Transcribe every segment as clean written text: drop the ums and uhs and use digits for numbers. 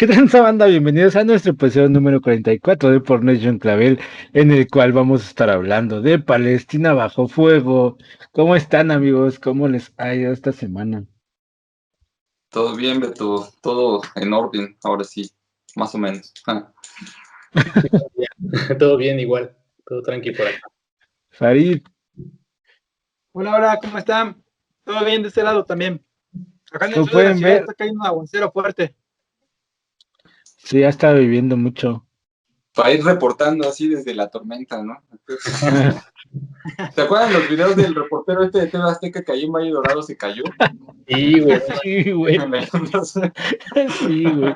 ¿Qué tal, banda? Bienvenidos a nuestro episodio número 44 de Por Nation Clavel, en el cual vamos a estar hablando de Palestina bajo fuego. ¿Cómo están, amigos? ¿Cómo les ha ido esta semana? Todo bien, Beto, todo en orden, ahora sí, más o menos. Todo bien igual, todo tranqui por acá. Farid, Hola, hola, ¿cómo están? ¿Todo bien de este lado también? Acá en el como sur de la pueden ciudad ver, está cayendo un aguacero fuerte. sí, ha estado viviendo mucho. Para ir reportando así desde la tormenta, ¿no? ¿Te acuerdan los videos del reportero este de TV Azteca que ahí en Valle Dorado se cayó? Sí, güey, Sí, güey. Sí, güey.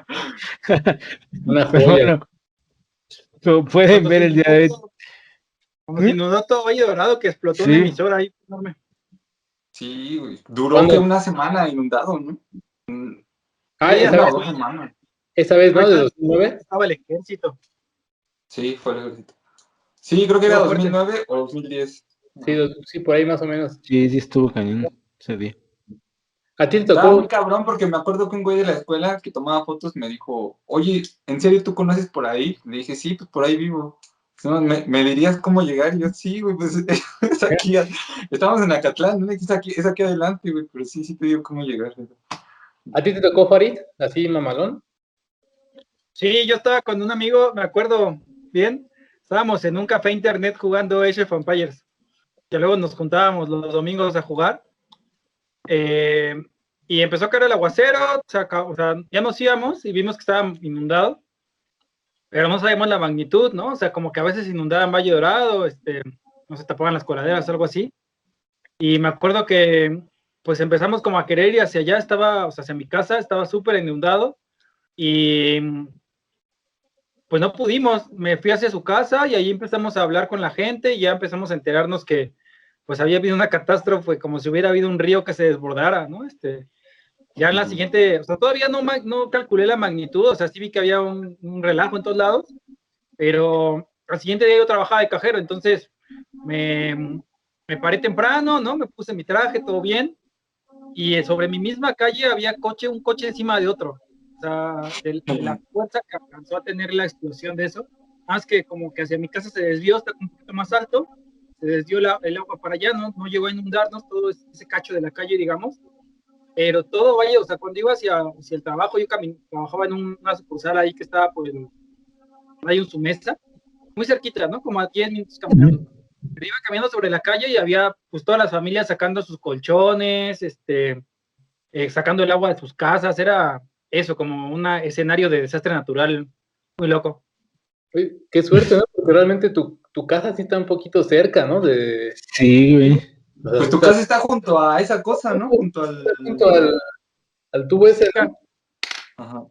una Pero joya. bueno, como pueden Cuando ver se el día inundó de hoy. todo, cuando se inundó todo Valle Dorado, que explotó una Sí, emisora ahí enorme. Sí, güey. Duró ¿Cuándo? que una semana inundado, ¿no? Ah, Sí, esa Una vez, o 2 semanas. esa vez, ¿no? De ahorita 2009. estaba el ejército. Sí, fue el ejército. Sí, creo que era Estuvo fuerte. 2009 o 2010. Sí, sí, por ahí más o menos. sí, estuvo cañón ese día. ¿A ti te Estaba muy tocó? cabrón porque me acuerdo que un güey de la escuela que tomaba fotos me dijo, oye, ¿en serio tú conoces por ahí? Le dije, sí, pues por ahí vivo. No, ¿me dirías cómo llegar? Y yo, sí, güey, pues es aquí, estamos en Acatlán, ¿no? Es aquí adelante, güey, pero sí te digo cómo llegar. ¿A ti te tocó, Farid? Así, mamalón. Sí, yo estaba con un amigo, me acuerdo bien, estábamos en un café internet jugando Age of Empires, que luego nos juntábamos los domingos a jugar. Y empezó a caer el aguacero, o sea, ya nos íbamos y vimos que estaba inundado, pero no sabíamos la magnitud, ¿no? O sea, como que a veces inundaban Valle Dorado, no se tapaban las coladeras, algo así. Y me acuerdo que pues empezamos como a querer ir hacia allá, estaba, o sea, hacia mi casa, estaba súper inundado y pues no pudimos, me fui hacia su casa y ahí empezamos a hablar con la gente y ya empezamos a enterarnos que pues había habido una catástrofe, como si hubiera habido un río que se desbordara, ¿no? Ya en la siguiente, o sea, todavía no calculé la magnitud, o sea, sí vi que había un relajo en todos lados, pero al siguiente día yo trabajaba de cajero, entonces me paré temprano, ¿no? Me puse mi traje, todo bien, y sobre mi misma calle había un coche encima de otro. O sea, de la fuerza que alcanzó a tener la explosión de eso, más que como que hacia mi casa se desvió, está un poquito más alto, se desvió el agua para allá, no llegó a inundarnos todo ese cacho de la calle, digamos, pero todo vaya, o sea, cuando iba hacia el trabajo, yo trabajaba en una sucursal ahí que estaba por ahí en su mesa, muy cerquita, ¿no? Como a 10 minutos caminando. Pero iba caminando sobre la calle y había pues todas las familias sacando sus colchones, sacando el agua de sus casas, era eso, como un escenario de desastre natural muy loco. Uy, qué suerte, ¿no? Porque realmente tu casa sí está un poquito cerca, ¿no? Sí, güey. O sea, Pues sí tu está casa está junto a esa cosa, ¿no? Junto al... junto al tubo ese, Cerca. ¿no? Ajá.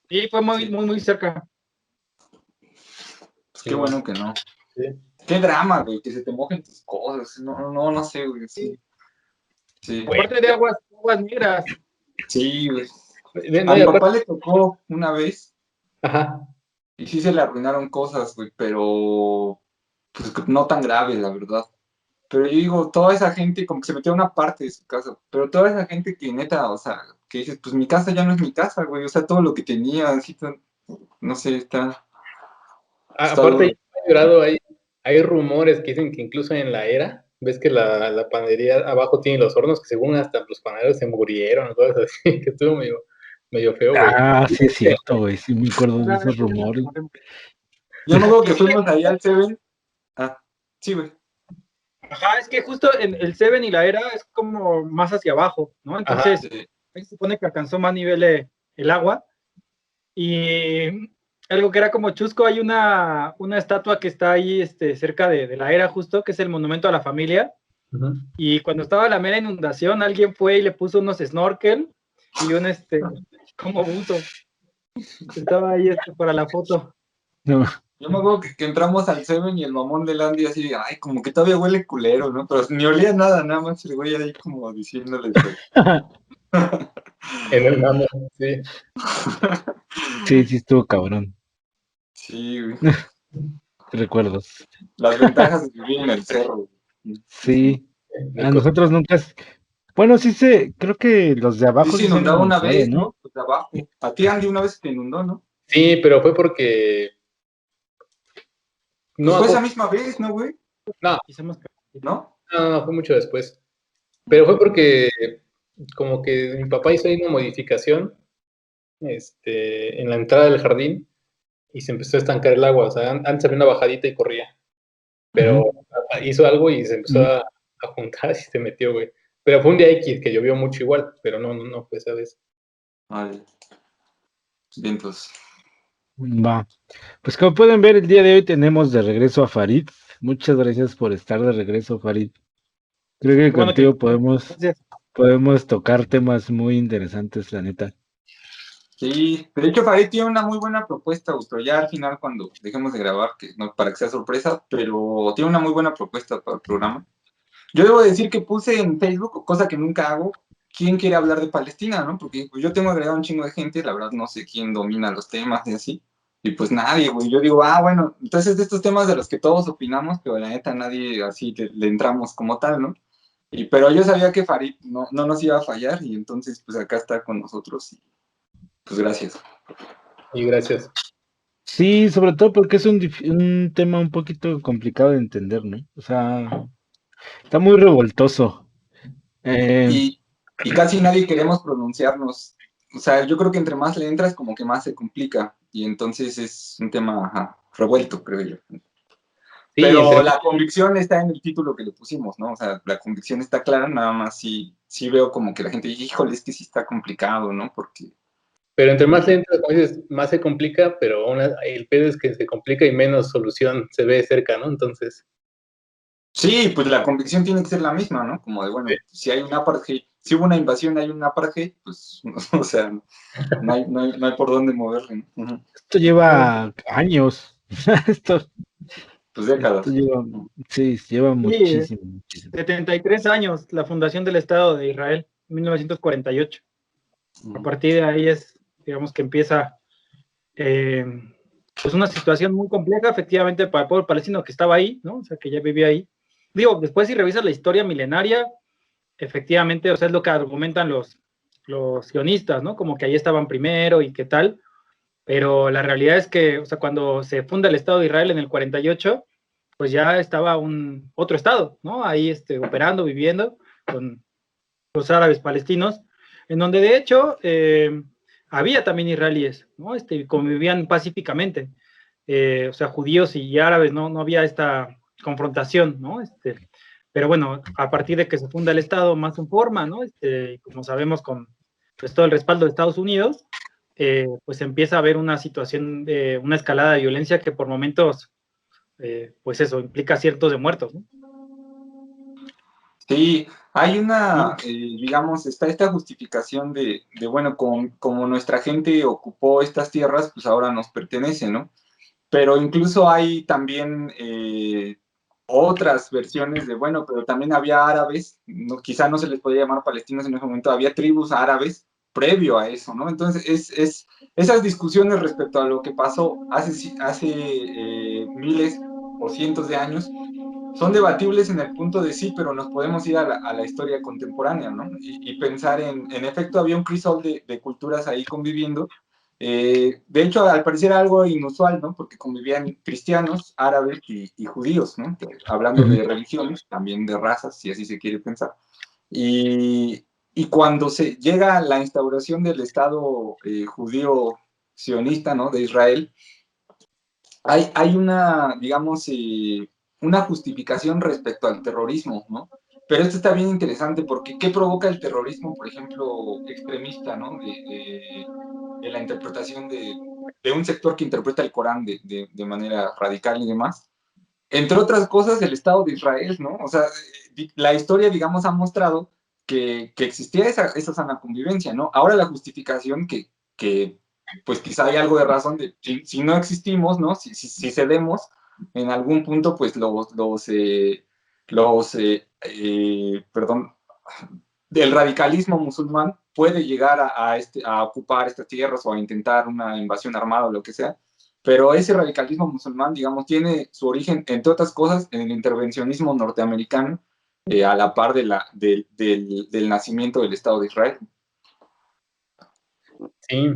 Sí, fue muy, Sí, muy, muy cerca. pues Sí, qué bueno que no. sí. Qué drama, güey, que se te mojen tus cosas. No sé, güey, sí. Sí, Aparte de aguas negras. sí, güey. No, A y mi aparte, papá le tocó una vez ajá. y sí se le arruinaron cosas, güey, pero pues no tan graves, la verdad. Pero yo digo, toda esa gente como que se metió a una parte de su casa, pero toda esa gente que neta, o sea, que dices, pues mi casa ya no es mi casa, güey, o sea, todo lo que tenía, así, no sé, está Aparte, duro. ya he llorado, hay rumores que dicen que incluso en la era, ves que la panadería abajo tiene los hornos, que según hasta los panaderos se murieron, cosas así, que estuvo medio feo, güey. Ah, sí es cierto, güey. Sí me acuerdo de esos rumores. Yo me acuerdo Y que sí, fuimos ahí al Seven. Ah, sí, güey. ajá, es que justo en el Seven y la era es como más hacia abajo, ¿no? Ajá, Entonces, Sí. ahí se supone que alcanzó más nivel el agua. Y algo que era como chusco, hay una estatua que está ahí cerca de la era justo, que es el monumento a la familia. ajá. Y cuando estaba la mera inundación, alguien fue y le puso unos snorkel y un como buzo. Estaba ahí para la foto. No, Yo me acuerdo que entramos al Seven y el mamón del Andy así, ay, como que todavía huele culero, ¿no? Pero ni olía nada, nada más el güey ahí como diciéndole. En el mame, sí. sí estuvo cabrón. Sí, güey. Recuerdos. Las ventajas de vivir en el cerro. Sí, De a cosas. nosotros nunca. Bueno, creo que los de Sí abajo se sí se han inundaba una inundado, vez, ¿no? ¿no? de abajo. A ti, Andy, una vez te inundó, ¿no? Sí, pero fue porque... Pues fue esa misma vez, ¿no, güey? No, ¿No? no, fue mucho después. Pero fue porque como que mi papá hizo ahí una modificación en la entrada del jardín y se empezó a estancar el agua. O sea, antes había una bajadita y corría. Pero hizo algo y se empezó a juntar y se metió, güey. Pero fue un día X que llovió mucho igual, pero no fue esa vez. Vale. Vientos. Va. Pues como pueden ver, el día de hoy tenemos de regreso a Farid. Muchas gracias por estar de regreso, Farid. Creo que Bueno, contigo gracias. podemos tocar temas muy interesantes, la neta. Sí, de hecho Farid tiene una muy buena propuesta, Augusto, ya al final cuando dejemos de grabar, que no para que sea sorpresa, pero tiene una muy buena propuesta para el programa. Yo debo decir que puse en Facebook, cosa que nunca hago, quién quiere hablar de Palestina, ¿no? Porque pues, yo tengo agregado un chingo de gente, la verdad no sé quién domina los temas y así, y pues nadie, güey. Yo digo, bueno, entonces de estos temas de los que todos opinamos, pero la neta nadie así le entramos como tal, ¿no? Pero yo sabía que Farid no nos iba a fallar y entonces pues acá está con nosotros y pues gracias. Y gracias. Sí, sobre todo porque es un tema un poquito complicado de entender, ¿no? O sea, está muy revoltoso. Y casi nadie queremos pronunciarnos. O sea, yo creo que entre más le entras, como que más se complica. Y entonces es un tema revuelto, creo yo. Sí, Pero la convicción está en el título que le pusimos, ¿no? O sea, la convicción está clara, nada más sí veo como que la gente dice, híjole, es que sí está complicado, ¿no? Porque... Pero entre más lento, como dices, más se complica, pero el pedo es que se complica y menos solución se ve cerca, ¿no? Entonces... Sí, pues la convicción tiene que ser la misma, ¿no? Como de, bueno, si hay un apartheid, si hubo una invasión, hay un apartheid, pues, o sea, no hay por dónde moverle, ¿no? Esto lleva años. Esto Pues décadas. Lleva muchísimo, muchísimo. 73 años, la fundación del Estado de Israel, 1948. A partir de ahí digamos que empieza pues una situación muy compleja, efectivamente, para el pueblo palestino que estaba ahí, ¿no? O sea, que ya vivía ahí. Digo, después si revisas la historia milenaria, efectivamente, o sea, es lo que argumentan los sionistas, ¿no? Como que ahí estaban primero y qué tal, pero la realidad es que, o sea, cuando se funda el Estado de Israel en el 48, pues ya estaba otro Estado, ¿no? Ahí operando, viviendo con los árabes palestinos, en donde de hecho había también israelíes, ¿no? Convivían pacíficamente, o sea, judíos y árabes, no había esta confrontación, ¿no? Pero bueno, a partir de que se funda el Estado más en forma, ¿no? Como sabemos, con pues, todo el respaldo de Estados Unidos, pues empieza a haber una situación de una escalada de violencia que por momentos, pues eso, implica cientos de muertos, ¿no? Sí, hay digamos, está esta justificación de bueno, como nuestra gente ocupó estas tierras, pues ahora nos pertenece, ¿no? Pero incluso hay también otras versiones de, bueno, pero también había árabes, quizá no se les podía llamar palestinos en ese momento, había tribus árabes previo a eso, ¿no? Entonces, esas discusiones respecto a lo que pasó hace miles o cientos de años, son debatibles en el punto de sí, pero nos podemos ir a la historia contemporánea, ¿no? Y pensar en efecto, había un crisol de culturas ahí conviviendo. De hecho, al parecer algo inusual, ¿no? Porque convivían cristianos, árabes y judíos, ¿no? Hablando de religiones, también de razas, si así se quiere pensar. Y cuando se llega a la instauración del Estado judío sionista, ¿no? De Israel, hay una, digamos, una justificación respecto al terrorismo, ¿no? Pero esto está bien interesante porque ¿qué provoca el terrorismo, por ejemplo, extremista, ¿no? De la interpretación de un sector que interpreta el Corán de manera radical y demás. Entre otras cosas, el Estado de Israel, ¿no? O sea, la historia, digamos, ha mostrado que existía esa sana convivencia, ¿no? Ahora la justificación que pues quizá hay algo de razón de si no existimos, ¿no? Si cedemos, en algún punto, pues perdón, del radicalismo musulmán puede llegar a ocupar estas tierras o a intentar una invasión armada o lo que sea, pero ese radicalismo musulmán, digamos, tiene su origen, entre otras cosas, en el intervencionismo norteamericano, a la par del nacimiento del Estado de Israel. Sí.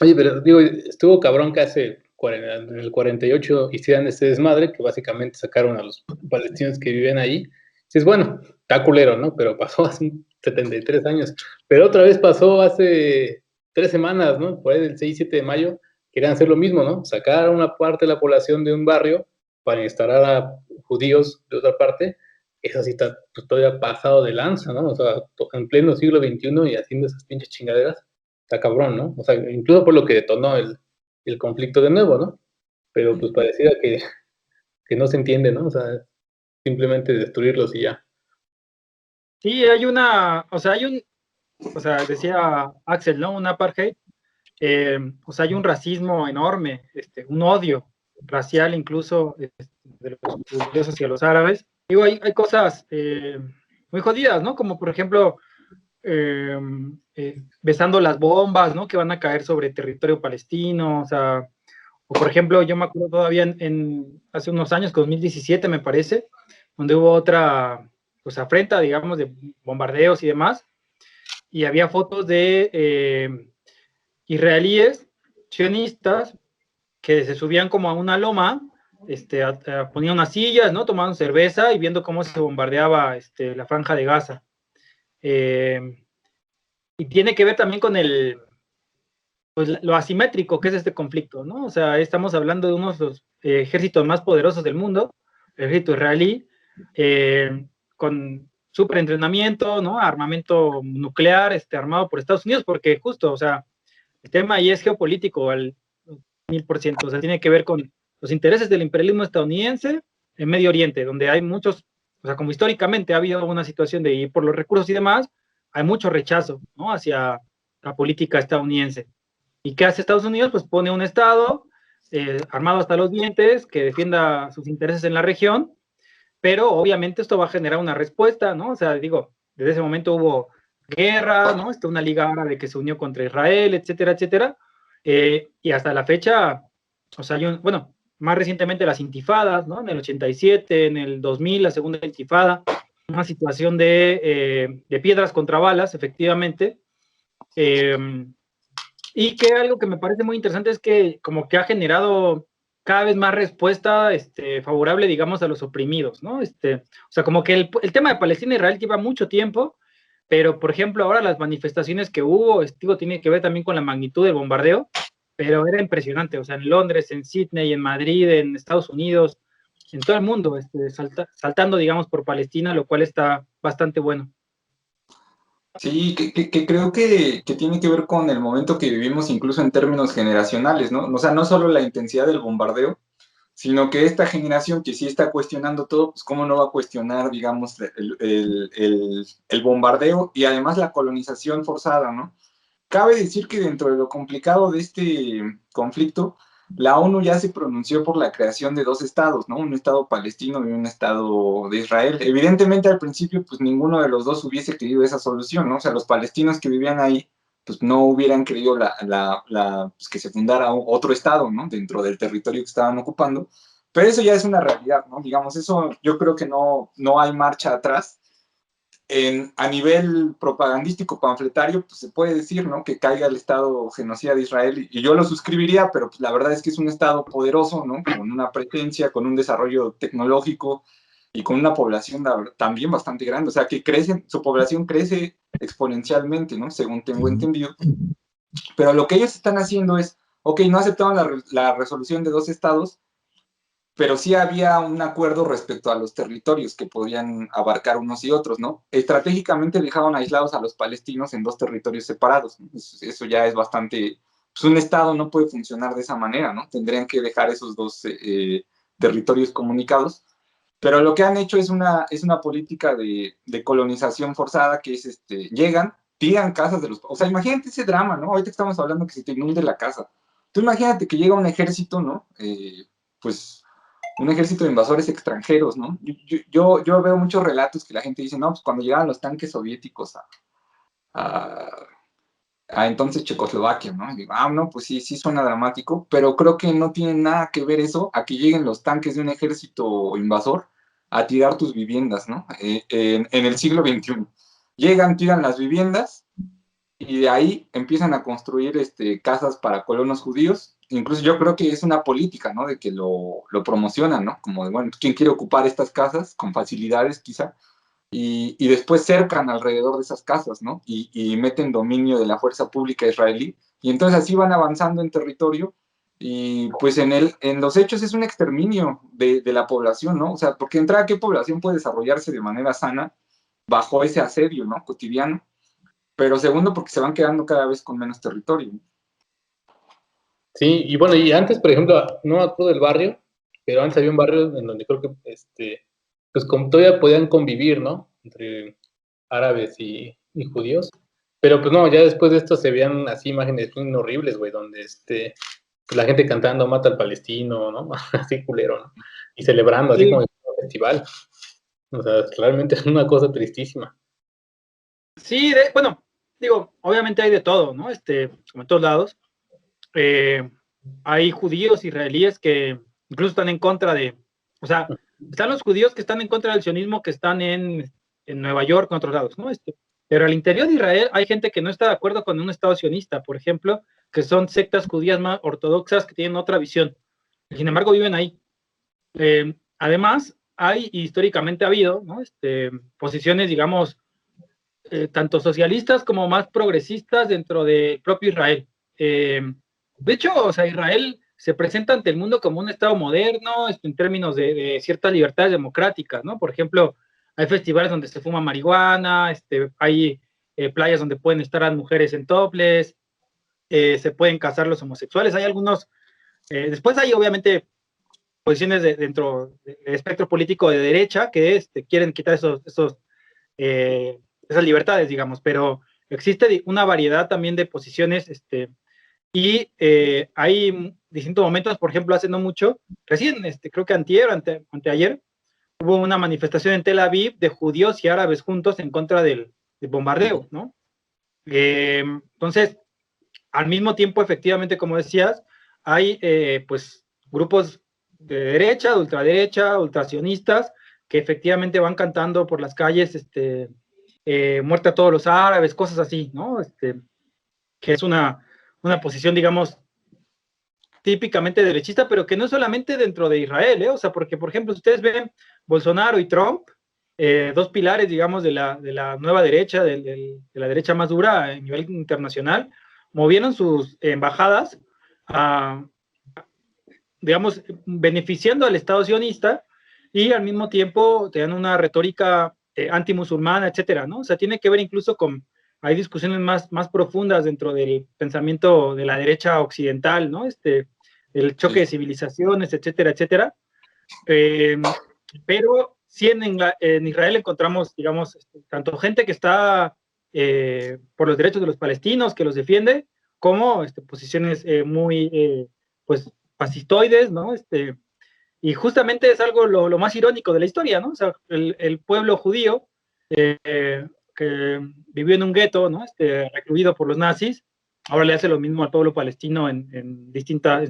Oye, pero digo, estuvo cabrón que en el 48 hicieran este desmadre, que básicamente sacaron a los palestinos que vivían ahí. Dices, bueno, está culero, ¿no? Pero pasó hace 73 años. Pero otra vez pasó hace 3 semanas, ¿no? Por ahí del 6-7 de mayo, querían hacer lo mismo, ¿no? Sacar a una parte de la población de un barrio para instalar a judíos de otra parte. Eso sí está pues, todavía pasado de lanza, ¿no? O sea, en pleno siglo XXI y haciendo esas pinches chingaderas está cabrón, ¿no? O sea, incluso por lo que detonó el conflicto de nuevo, ¿no? Pero pues pareciera que no se entiende, ¿no? O sea, simplemente destruirlos y ya. Sí, hay una, o sea, decía Axel, ¿no? Un apartheid, o sea, hay un racismo enorme, un odio racial incluso de los judíos hacia los árabes. Digo, hay cosas muy jodidas, ¿no? Como por ejemplo, besando las bombas, ¿no? Que van a caer sobre territorio palestino, o sea, o por ejemplo, yo me acuerdo todavía hace unos años, 2017 me parece, donde hubo otra, pues afrenta, digamos, de bombardeos y demás, y había fotos de israelíes sionistas que se subían como a una loma, ponían unas sillas, ¿no? Tomaban cerveza y viendo cómo se bombardeaba la franja de Gaza. Y tiene que ver también con pues, lo asimétrico que es este conflicto, ¿no? O sea, estamos hablando de uno de los ejércitos más poderosos del mundo, el ejército israelí, con súper entrenamiento, ¿no? Armamento nuclear, armado por Estados Unidos, porque justo, o sea, el tema ahí es geopolítico al 1000%, o sea, tiene que ver con los intereses del imperialismo estadounidense en Medio Oriente, donde hay muchos, o sea, como históricamente ha habido una situación de ir por los recursos y demás, hay mucho rechazo, ¿no? Hacia la política estadounidense. ¿Y qué hace Estados Unidos? Pues pone un Estado armado hasta los dientes que defienda sus intereses en la región, pero obviamente esto va a generar una respuesta, ¿no? O sea, digo, desde ese momento hubo guerra, ¿no? Una liga árabe que se unió contra Israel, etcétera, etcétera. Y hasta la fecha, o sea, bueno, más recientemente las intifadas, ¿no? En el 87, en el 2000, la segunda intifada, una situación de piedras contra balas, efectivamente. Y que algo que me parece muy interesante es que como que ha generado cada vez más respuesta favorable, digamos, a los oprimidos, ¿no? O sea, como que el tema de Palestina e Israel lleva mucho tiempo, pero, por ejemplo, ahora las manifestaciones que hubo, tiene que ver también con la magnitud del bombardeo, pero era impresionante, o sea, en Londres, en Sydney, en Madrid, en Estados Unidos, en todo el mundo, saltando, digamos, por Palestina, lo cual está bastante bueno. Sí, que creo que tiene que ver con el momento que vivimos, incluso en términos generacionales, ¿no? O sea, no solo la intensidad del bombardeo, sino que esta generación que sí está cuestionando todo, pues cómo no va a cuestionar, digamos, el bombardeo y además la colonización forzada, ¿no? Cabe decir que dentro de lo complicado de este conflicto, la ONU ya se pronunció por la creación de dos estados, ¿no? Un estado palestino y un estado de Israel. Evidentemente al principio, pues ninguno de los dos hubiese querido esa solución, ¿no? O sea, los palestinos que vivían ahí, pues no hubieran querido pues, que se fundara otro estado, ¿no? Dentro del territorio que estaban ocupando. Pero eso ya es una realidad, ¿no? Digamos, eso yo creo que no hay marcha atrás. A nivel propagandístico panfletario, pues se puede decir, ¿no? Que caiga el Estado genocida de Israel, y yo lo suscribiría, pero pues la verdad es que es un Estado poderoso, ¿no? Con una presencia, con un desarrollo tecnológico y con una población también bastante grande, o sea, que su población crece exponencialmente, ¿no? Según tengo entendido. Pero lo que ellos están haciendo es, ok, no aceptaron la resolución de dos estados, pero sí había un acuerdo respecto a los territorios que podían abarcar unos y otros, ¿no? Estratégicamente dejaron aislados a los palestinos en dos territorios separados, ¿no? Eso ya es bastante, pues un Estado no puede funcionar de esa manera, ¿no? Tendrían que dejar esos dos territorios comunicados, pero lo que han hecho es una política de colonización forzada, que es, llegan, tiran casas de los, o sea, imagínate ese drama, ¿no? Ahorita estamos hablando que se te inunde la casa. Tú imagínate que llega un ejército, ¿no? Pues un ejército de invasores extranjeros, ¿no? Yo veo muchos relatos que la gente dice, no, pues cuando llegaban los tanques soviéticos a, a entonces Checoslovaquia, ¿no? Y digo, no, pues sí, sí suena dramático, pero creo que no tiene nada que ver eso a que lleguen los tanques de un ejército invasor a tirar tus viviendas, ¿no? En el siglo XXI. Llegan, tiran las viviendas y de ahí empiezan a construir casas para colonos judíos. Incluso yo creo que es una política, ¿no? De que lo promocionan, ¿no? Como de, bueno, ¿quién quiere ocupar estas casas con facilidades quizá? Y después cercan alrededor de esas casas, ¿no? Y meten dominio de la fuerza pública israelí. Y entonces así van avanzando en territorio y pues en los hechos es un exterminio de la población, ¿no? O sea, porque entrada, ¿qué población puede desarrollarse de manera sana bajo ese asedio, ¿no? Cotidiano. Pero segundo, porque se van quedando cada vez con menos territorio. Sí, y bueno, y antes, por ejemplo, no me acuerdo del barrio, pero antes había un barrio en donde creo que, pues como todavía podían convivir, ¿no? Entre árabes y judíos. Pero pues no, ya después de esto se veían así imágenes bien horribles, güey, donde pues, la gente cantando mata al palestino, ¿no? Así culero, ¿no? Y celebrando, así como Sí, en un festival. O sea, realmente es una cosa tristísima. sí, bueno, digo, obviamente hay de todo, ¿no? Como en todos lados. Eh, Hay judíos israelíes que incluso están en contra o sea, están los judíos que están en contra del sionismo, que están en Nueva York, en otros lados, ¿no? Pero al interior de Israel hay gente que no está de acuerdo con un Estado sionista, por ejemplo, que son sectas judías más ortodoxas que tienen otra visión. Sin embargo, viven ahí. Además, hay históricamente ha habido, ¿no? Posiciones, digamos, tanto socialistas como más progresistas dentro del propio Israel. De hecho, o sea, Israel se presenta ante el mundo como un Estado moderno en términos de ciertas libertades democráticas, ¿no? Por ejemplo, hay festivales donde se fuma marihuana, hay playas donde pueden estar las mujeres en topless, se pueden casar los homosexuales, hay algunos, después hay obviamente posiciones dentro del espectro político de derecha que quieren quitar esas libertades, digamos, pero existe una variedad también de posiciones y hay distintos momentos, por ejemplo, hace no mucho, recién, creo que anteayer, hubo una manifestación en Tel Aviv de judíos y árabes juntos en contra del bombardeo, ¿no? Entonces, al mismo tiempo, efectivamente, como decías, hay pues grupos de derecha, de ultraderecha, ultrasionistas, que efectivamente van cantando por las calles, muerte a todos los árabes, cosas así, ¿no? Que es una posición, digamos, típicamente derechista, pero que no solamente dentro de Israel, ¿eh? O sea, porque, por ejemplo, si ustedes ven Bolsonaro y Trump, dos pilares, digamos, de la nueva derecha, de la derecha más dura a nivel internacional, movieron sus embajadas a, digamos, beneficiando al Estado sionista y al mismo tiempo te dan una retórica antimusulmana, etcétera, ¿no? O sea, tiene que ver incluso hay discusiones más profundas dentro del pensamiento de la derecha occidental, ¿no? El choque Sí. de civilizaciones, etcétera, etcétera. Eh, pero sí en Israel encontramos, digamos, tanto gente que está por los derechos de los palestinos, que los defiende, como posiciones muy, pues, fascistoides, ¿no? Y justamente es algo lo más irónico de la historia, ¿no? O sea, el pueblo judío que vivió en un gueto, ¿no? Recluido por los nazis, ahora le hace lo mismo al pueblo palestino en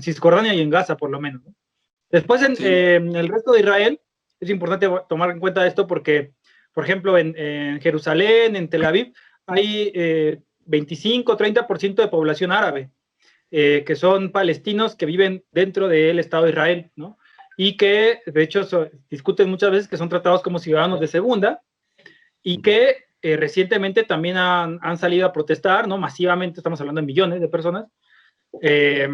Cisjordania y en Gaza, por lo menos, ¿no? Después, Sí. en el resto de Israel, es importante tomar en cuenta esto porque, por ejemplo, en Jerusalén, en Tel Aviv, hay 25-30% de población árabe, que son palestinos que viven dentro del Estado de Israel, ¿no? Y que, de hecho, discuten muchas veces que son tratados como ciudadanos de segunda y que recientemente también han salido a protestar, ¿no? Masivamente, estamos hablando de millones de personas, eh,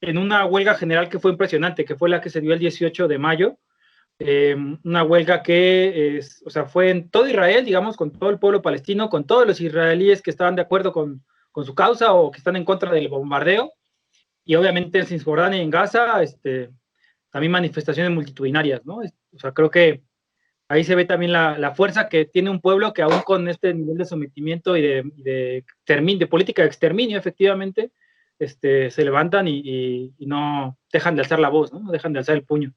en una huelga general que fue impresionante, que fue la que se dio el 18 de mayo, una huelga que o sea, fue en todo Israel, digamos, con todo el pueblo palestino, con todos los israelíes que estaban de acuerdo con su causa o que están en contra del bombardeo, y obviamente en Cisjordania y en Gaza, también manifestaciones multitudinarias, ¿no? O sea, creo que ahí se ve también la fuerza que tiene un pueblo que aún con este nivel de sometimiento y de política de exterminio, efectivamente, se levantan y no dejan de alzar la voz, ¿no? No dejan de alzar el puño.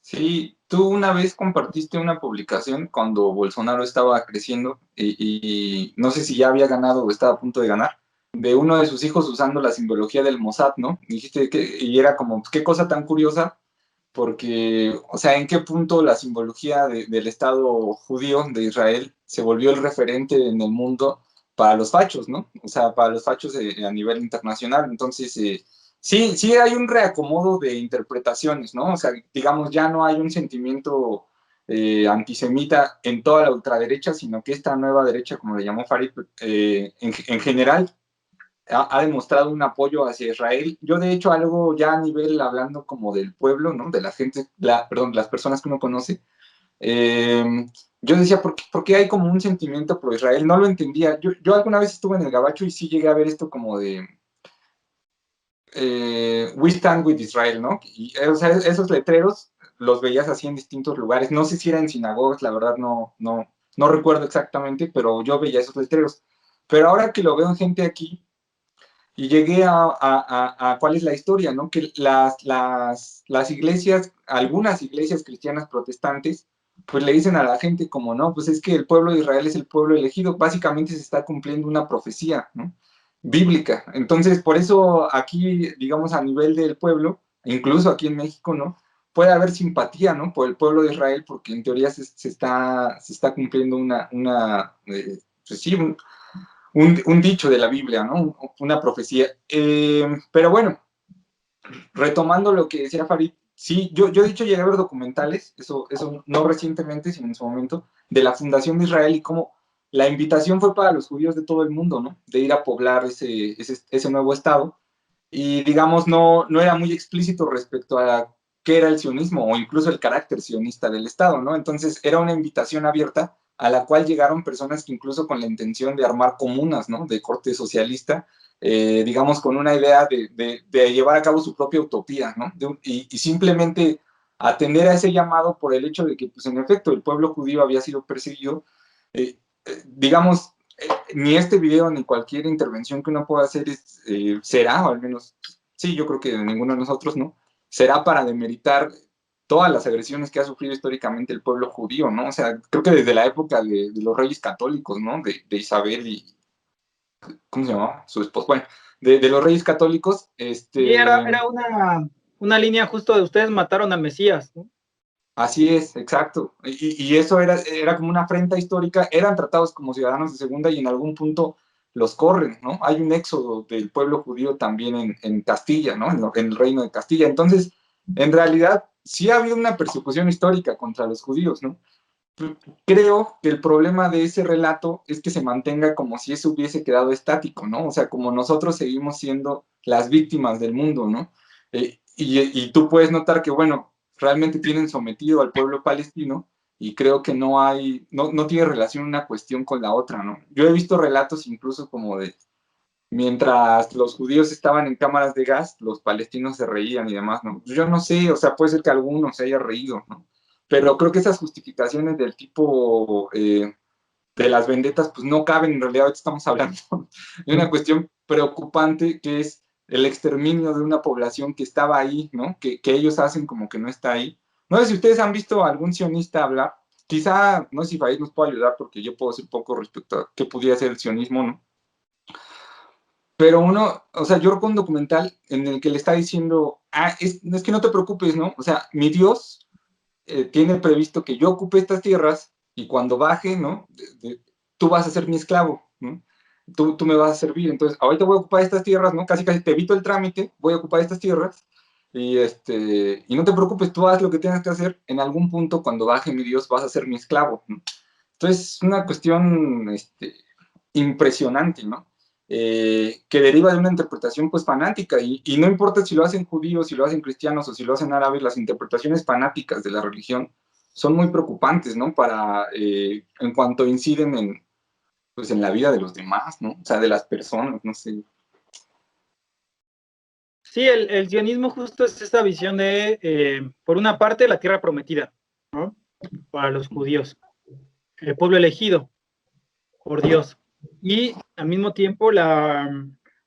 Sí, tú una vez compartiste una publicación cuando Bolsonaro estaba creciendo y no sé si ya había ganado o estaba a punto de ganar, de uno de sus hijos usando la simbología del Mossad, ¿no? Dijiste que, y era como, qué cosa tan curiosa, porque, o sea, en qué punto la simbología del Estado judío de Israel se volvió el referente en el mundo para los fachos, ¿no? O sea, para los fachos a nivel internacional. Entonces, sí hay un reacomodo de interpretaciones, ¿no? O sea, digamos, ya no hay un sentimiento antisemita en toda la ultraderecha, sino que esta nueva derecha, como le llamó Farid, en general, ha demostrado un apoyo hacia Israel. Yo, de hecho, algo ya a nivel hablando como del pueblo, ¿no? De la gente, perdón, las personas que uno conoce, eh, yo decía, ¿por qué hay como un sentimiento pro Israel? No lo entendía. Yo alguna vez estuve en el Gabacho y sí llegué a ver esto como de We Stand with Israel, ¿no? Y o sea, esos letreros los veías así en distintos lugares. No sé si era en sinagogas, la verdad no recuerdo exactamente, pero yo veía esos letreros. Pero ahora que lo veo en gente aquí, y llegué a cuál es la historia, ¿no? Que las iglesias, algunas iglesias cristianas protestantes, pues le dicen a la gente como, no, pues es que el pueblo de Israel es el pueblo elegido, básicamente se está cumpliendo una profecía, ¿no? Bíblica. Entonces, por eso aquí, digamos, a nivel del pueblo, incluso aquí en México, ¿no? Puede haber simpatía, ¿no? Por el pueblo de Israel, porque en teoría se está cumpliendo pues sí, un dicho de la Biblia, ¿no? Una profecía. Pero bueno, retomando lo que decía Farid, sí, yo de hecho llegué a ver documentales, eso no recientemente, sino en su momento, de la Fundación de Israel y cómo la invitación fue para los judíos de todo el mundo, ¿no? De ir a poblar ese nuevo estado. Y digamos, no era muy explícito respecto a qué era el sionismo o incluso el carácter sionista del Estado, ¿no? Entonces era una invitación abierta a la cual llegaron personas que incluso con la intención de armar comunas, ¿no? De corte socialista, digamos, con una idea de llevar a cabo su propia utopía, ¿no? Y simplemente atender a ese llamado por el hecho de que, pues en efecto, el pueblo judío había sido perseguido, digamos, ni este video ni cualquier intervención que uno pueda hacer será, o al menos, sí, yo creo que ninguno de nosotros, ¿no? Será para demeritar todas las agresiones que ha sufrido históricamente el pueblo judío, ¿no? O sea, creo que desde la época de los reyes católicos, ¿no? De Isabel y, ¿cómo se llamaba? Su esposo, bueno, de los reyes católicos, Y era una línea justo de ustedes mataron al Mesías, ¿no? Así es, exacto. Y eso era como una afrenta histórica. Eran tratados como ciudadanos de segunda y en algún punto los corren, ¿no? Hay un éxodo del pueblo judío también en Castilla, ¿no? En el reino de Castilla. Entonces, en realidad, sí ha habido una persecución histórica contra los judíos, ¿no? Creo que el problema de ese relato es que se mantenga como si eso hubiese quedado estático, ¿no? O sea, como nosotros seguimos siendo las víctimas del mundo, ¿no? Y tú puedes notar que, bueno, realmente tienen sometido al pueblo palestino y creo que no tiene relación una cuestión con la otra, ¿no? Yo he visto relatos incluso como de, mientras los judíos estaban en cámaras de gas, los palestinos se reían y demás, ¿no? Yo no sé, o sea, puede ser que alguno se haya reído, ¿no? Pero creo que esas justificaciones del tipo de las vendetas, pues no caben, en realidad ahorita estamos hablando de una cuestión preocupante que es el exterminio de una población que estaba ahí, ¿no? Que ellos hacen como que no está ahí. No sé si ustedes han visto a algún sionista hablar, quizá, no sé si Farid nos puede ayudar porque yo puedo decir poco respecto a qué podría ser el sionismo, ¿no? Pero uno, o sea, yo recuerdo un documental en el que le está diciendo, es que no te preocupes, ¿no? O sea, mi Dios tiene previsto que yo ocupe estas tierras y cuando baje, ¿no? Tú vas a ser mi esclavo, ¿no? Tú me vas a servir. Entonces, ahorita voy a ocupar estas tierras, ¿no? Casi te evito el trámite, voy a ocupar estas tierras y no te preocupes, tú haz lo que tengas que hacer. En algún punto, cuando baje mi Dios, vas a ser mi esclavo, ¿no? Entonces, es una cuestión impresionante, ¿no? Que deriva de una interpretación pues fanática y no importa si lo hacen judíos, si lo hacen cristianos o si lo hacen árabes, las interpretaciones fanáticas de la religión son muy preocupantes, ¿no? En cuanto inciden pues, en la vida de los demás, ¿no? O sea, de las personas, no sé. Sí, el sionismo justo es esta visión de, por una parte, la tierra prometida, ¿no? Para los judíos, el pueblo elegido por Dios. Y al mismo tiempo la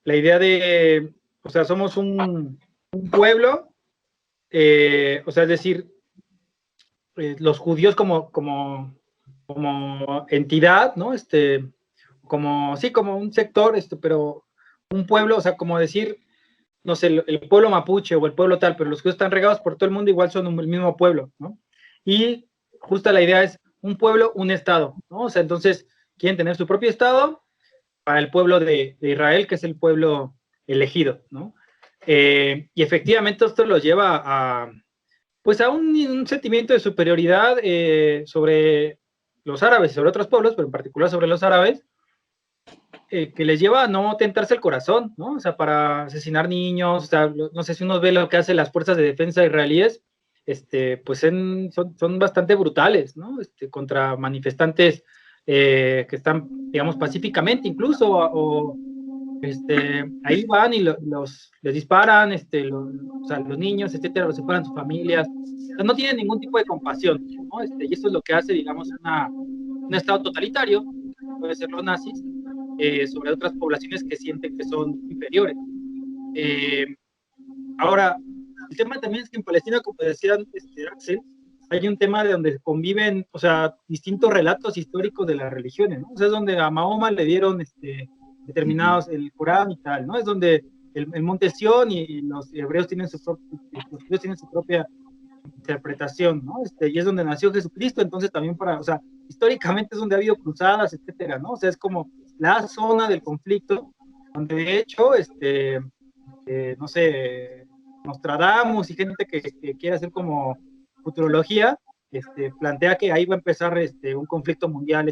idea de, o sea, somos un pueblo, o sea, es decir, los judíos como entidad, ¿no? Como un sector, pero un pueblo, o sea, como decir, no sé, el pueblo mapuche o el pueblo tal, pero los judíos están regados por todo el mundo, igual son el mismo pueblo, ¿no? Y justo la idea es un pueblo, un estado, ¿no? O sea, entonces quieren tener su propio estado para el pueblo de Israel, que es el pueblo elegido, ¿no? Y efectivamente esto los lleva a, pues a un sentimiento de superioridad sobre los árabes y sobre otros pueblos, pero en particular sobre los árabes, que les lleva a no tentarse el corazón, ¿no? O sea, para asesinar niños, o sea, no sé si uno ve lo que hacen las fuerzas de defensa israelíes, pues son bastante brutales, ¿no? Contra manifestantes que están, digamos, pacíficamente incluso, ahí van y les disparan, o sea, los niños, etcétera, los separan sus familias, o sea, no tienen ningún tipo de compasión, ¿no? Y eso es lo que hace, digamos, un estado totalitario, puede ser los nazis, sobre otras poblaciones que sienten que son inferiores. Eh, Ahora, el tema también es que en Palestina, como decía Axel, hay un tema de donde conviven, o sea, distintos relatos históricos de las religiones, ¿no? O sea, es donde a Mahoma le dieron determinados el Corán y tal, ¿no? Es donde el monte Sión y los hebreos tienen los judíos tienen su propia interpretación, ¿no? Y es donde nació Jesucristo, entonces también o sea, históricamente es donde ha habido cruzadas, etcétera, ¿no? O sea, es como la zona del conflicto, donde de hecho, no sé, Nostradamus y gente que quiere hacer como futurología, plantea que ahí va a empezar un conflicto mundial,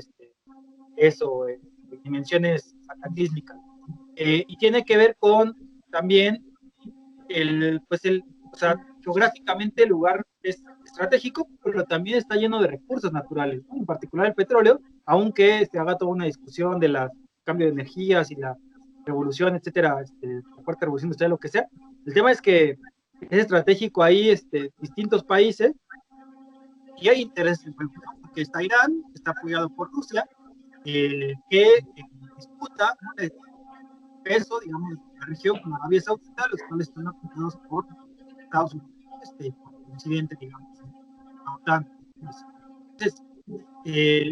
eso, de dimensiones cataclísmicas. Y tiene que ver con también o sea, geográficamente el lugar es estratégico, pero también está lleno de recursos naturales, ¿no? En particular el petróleo, aunque se haga toda una discusión de los cambios de energías y la revolución, etcétera, la cuarta revolución industrial, lo que sea. El tema es que es estratégico ahí, distintos países, y hay intereses en juego, ¿no? Porque está Irán, que está apoyado por Rusia, que disputa, ¿no?, el peso, digamos, de la región con Arabia Saudita, los cuales están apoyados por Estados Unidos, por el presidente, digamos, la OTAN. Entonces, eh,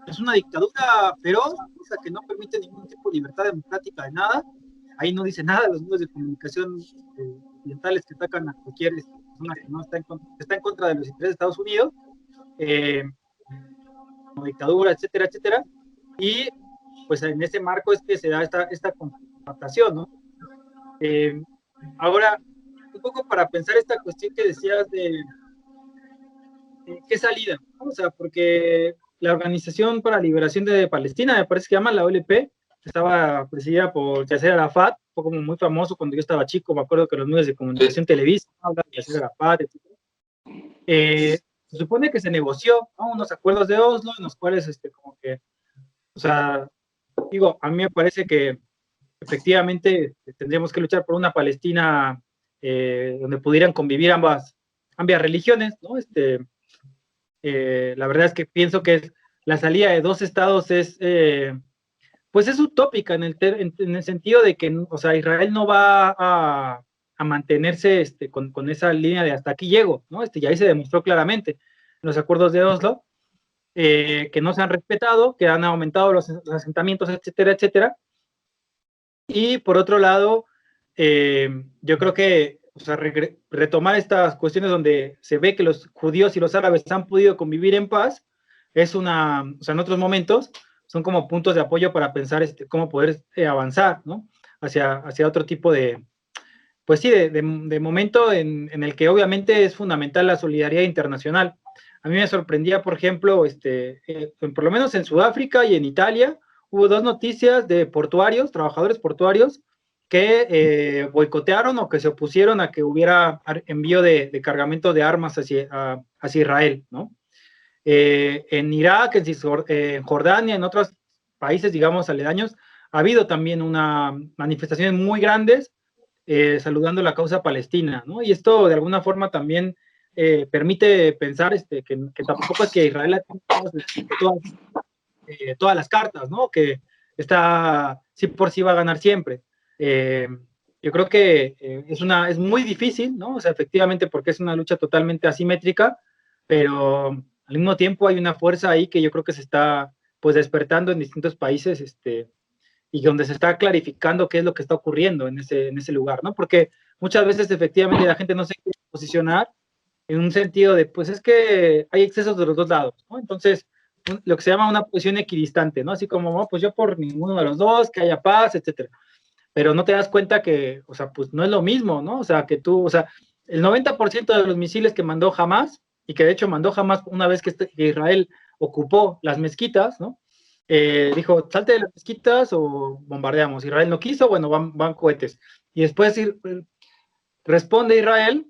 es una dictadura feroz, o sea, que no permite ningún tipo de libertad democrática de nada. Ahí no dice nada de los medios de comunicación occidentales que atacan a cualquier persona que no está en contra de los intereses de Estados Unidos, como dictadura, etcétera, etcétera. Y pues en ese marco es que se da esta confrontación, ¿no? Ahora, un poco para pensar esta cuestión que decías de qué salida, ¿no? O sea, porque la Organización para la Liberación de Palestina, me parece que se llama la OLP, estaba presidida por Yasser Arafat, fue como muy famoso cuando yo estaba chico, me acuerdo que los medios de comunicación televisivos hablan de Yasser Arafat, etc. Se supone que se negoció, ¿no?, unos acuerdos de Oslo en los cuales, como que, o sea, digo, a mí me parece que efectivamente tendríamos que luchar por una Palestina donde pudieran convivir ambas religiones, ¿no? La verdad es que pienso que la salida de dos estados pues es utópica en el sentido de que, o sea, Israel no va a mantenerse con esa línea de hasta aquí llego, ¿no? Y ahí se demostró claramente en los acuerdos de Oslo que no se han respetado, que han aumentado los asentamientos, etcétera, etcétera. Y por otro lado, yo creo que, o sea, retomar estas cuestiones donde se ve que los judíos y los árabes han podido convivir en paz, o sea, en otros momentos, son como puntos de apoyo para pensar cómo poder avanzar, ¿no? Hacia otro tipo pues sí, de momento en el que obviamente es fundamental la solidaridad internacional. A mí me sorprendía, por ejemplo, por lo menos en Sudáfrica y en Italia, hubo dos noticias de portuarios, trabajadores portuarios, que boicotearon o que se opusieron a que hubiera envío de cargamento de armas hacia Israel, ¿no? En Irak, en Jordania, en otros países, digamos, aledaños, ha habido también manifestaciones muy grandes saludando la causa palestina, ¿no? Y esto de alguna forma también permite pensar que tampoco es que Israel todas las cartas, ¿no? Que está sí por sí va a ganar siempre. Yo creo que es muy difícil, ¿no? O sea, efectivamente, porque es una lucha totalmente asimétrica, pero al mismo tiempo hay una fuerza ahí que yo creo que se está pues despertando en distintos países, y donde se está clarificando qué es lo que está ocurriendo en ese lugar, ¿no? Porque muchas veces efectivamente la gente no se quiere posicionar en un sentido de, pues es que hay excesos de los dos lados, ¿no? Entonces, lo que se llama una posición equidistante, ¿no? Así como, no, pues yo por ninguno de los dos, que haya paz, etcétera. Pero no te das cuenta que, o sea, pues no es lo mismo, ¿no? O sea, que tú, o sea, el 90% de los misiles que mandó Hamas, y que de hecho mandó Hamas una vez que Israel ocupó las mezquitas, ¿no? Dijo, salte de las mezquitas o bombardeamos. Israel no quiso, bueno, van cohetes. Y después responde Israel,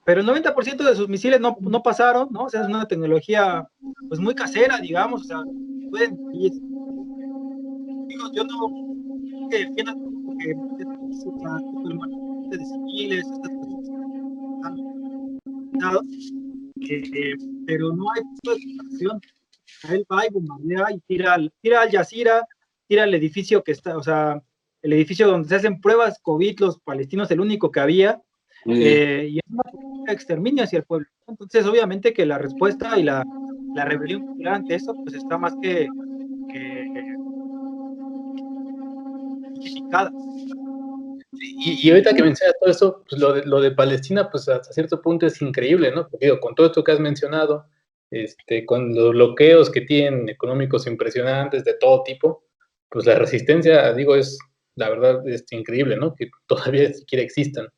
pero el 90% de sus misiles no pasaron, ¿no? O sea, es una tecnología, pues, muy casera, digamos, o sea, pueden, digo, yo no que defiendan porque de civiles, estas cosas, pero no hay punto de comparación. Él va y bombardea y tira al Jazeera, tira el edificio que está, o sea, el edificio donde se hacen pruebas COVID, los palestinos, el único que había, y es una política de exterminio hacia el pueblo. Entonces, obviamente que la respuesta y la rebelión popular ante eso, pues está más que justificada. Y ahorita que mencionas todo eso, pues lo de Palestina, pues hasta cierto punto es increíble, ¿no? Porque digo, con todo esto que has mencionado, con los bloqueos que tienen económicos impresionantes de todo tipo, pues la resistencia, digo, es la verdad es increíble, ¿no? Que todavía siquiera existan.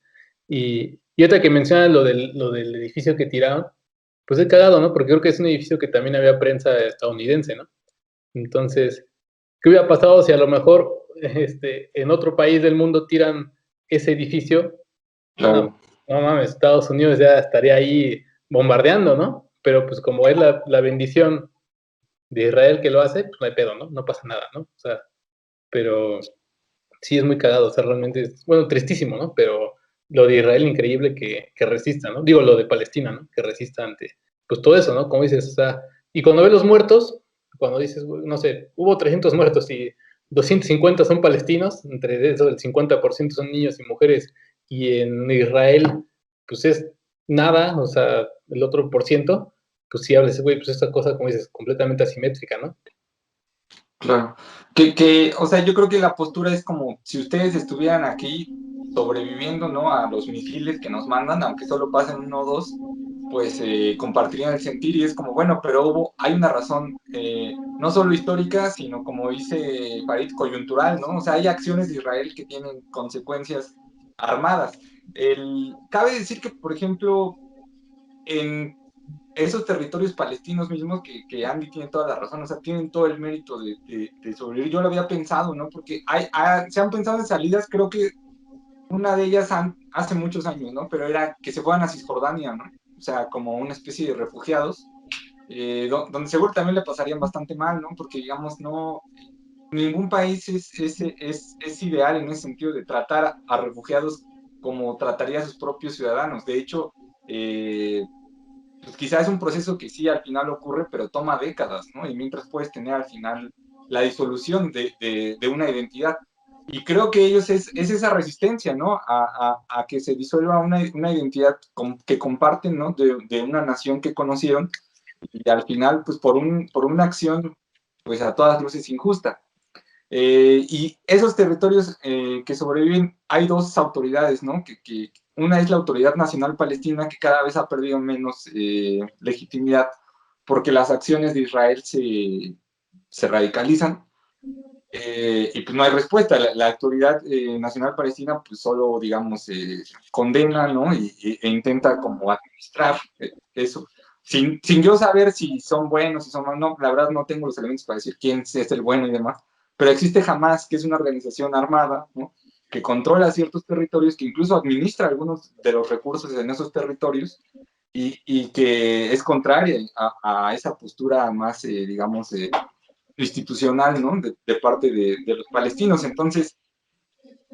Y ahorita que mencionas lo del edificio que tiraron, pues he cagado, ¿no? Porque creo que es un edificio que también había prensa estadounidense, ¿no? Entonces, ¿qué hubiera pasado si a lo mejor en otro país del mundo tiran ese edificio? Claro. No, no mames, Estados Unidos ya estaría ahí bombardeando, ¿no? Pero pues como es la bendición de Israel que lo hace, pues no hay pedo, ¿no? No pasa nada, ¿no? O sea, pero sí es muy cagado, o sea, realmente es, bueno, tristísimo, ¿no? Pero lo de Israel increíble que resista, ¿no? Digo, lo de Palestina, ¿no? Que resista ante, pues todo eso, ¿no? Como dices, o sea, y cuando ves los muertos, cuando dices, no sé, hubo 300 muertos y 250 son palestinos, entre eso el 50% son niños y mujeres, y en Israel, pues es nada, o sea, el otro por ciento, pues sí hablas, güey, pues esta cosa, como dices, completamente asimétrica, ¿no? Claro. O sea, yo creo que la postura es como si ustedes estuvieran aquí sobreviviendo, ¿no? A los misiles que nos mandan, aunque solo pasen uno o dos, pues compartirían el sentir y es como, bueno, pero hay una razón, no solo histórica, sino como dice Farid, coyuntural, ¿no? O sea, hay acciones de Israel que tienen consecuencias armadas. Cabe decir que, por ejemplo, en esos territorios palestinos mismos, que Andy tiene toda la razón, o sea, tienen todo el mérito de sobrevivir. Yo lo había pensado, ¿no? Porque se han pensado en salidas, creo que una de ellas hace muchos años, ¿no? Pero era que se fueran a Cisjordania, ¿no? O sea, como una especie de refugiados, donde seguro también le pasarían bastante mal, ¿no? Porque, digamos, no, ningún país es ideal en ese sentido de tratar a refugiados como trataría a sus propios ciudadanos. De hecho, pues quizás es un proceso que sí al final ocurre, pero toma décadas, ¿no? Y mientras puedes tener al final la disolución de una identidad. Y creo que ellos es esa resistencia, ¿no? A que se disuelva una identidad que comparten, ¿no? De una nación que conocieron y al final, pues por una acción, pues a todas luces injusta. Y esos territorios que sobreviven, hay dos autoridades, ¿no? Una es la Autoridad Nacional Palestina, que cada vez ha perdido menos legitimidad porque las acciones de Israel se radicalizan y pues no hay respuesta. La Autoridad Nacional Palestina pues solo, digamos, condena, ¿no? E intenta como administrar eso. Sin yo saber si son buenos, si son malos, no, la verdad no tengo los elementos para decir quién es el bueno y demás, pero existe Hamas, que es una organización armada, ¿no? Que controla ciertos territorios, que incluso administra algunos de los recursos en esos territorios y que es contraria a esa postura más, digamos, institucional, ¿no? De parte de los palestinos. Entonces,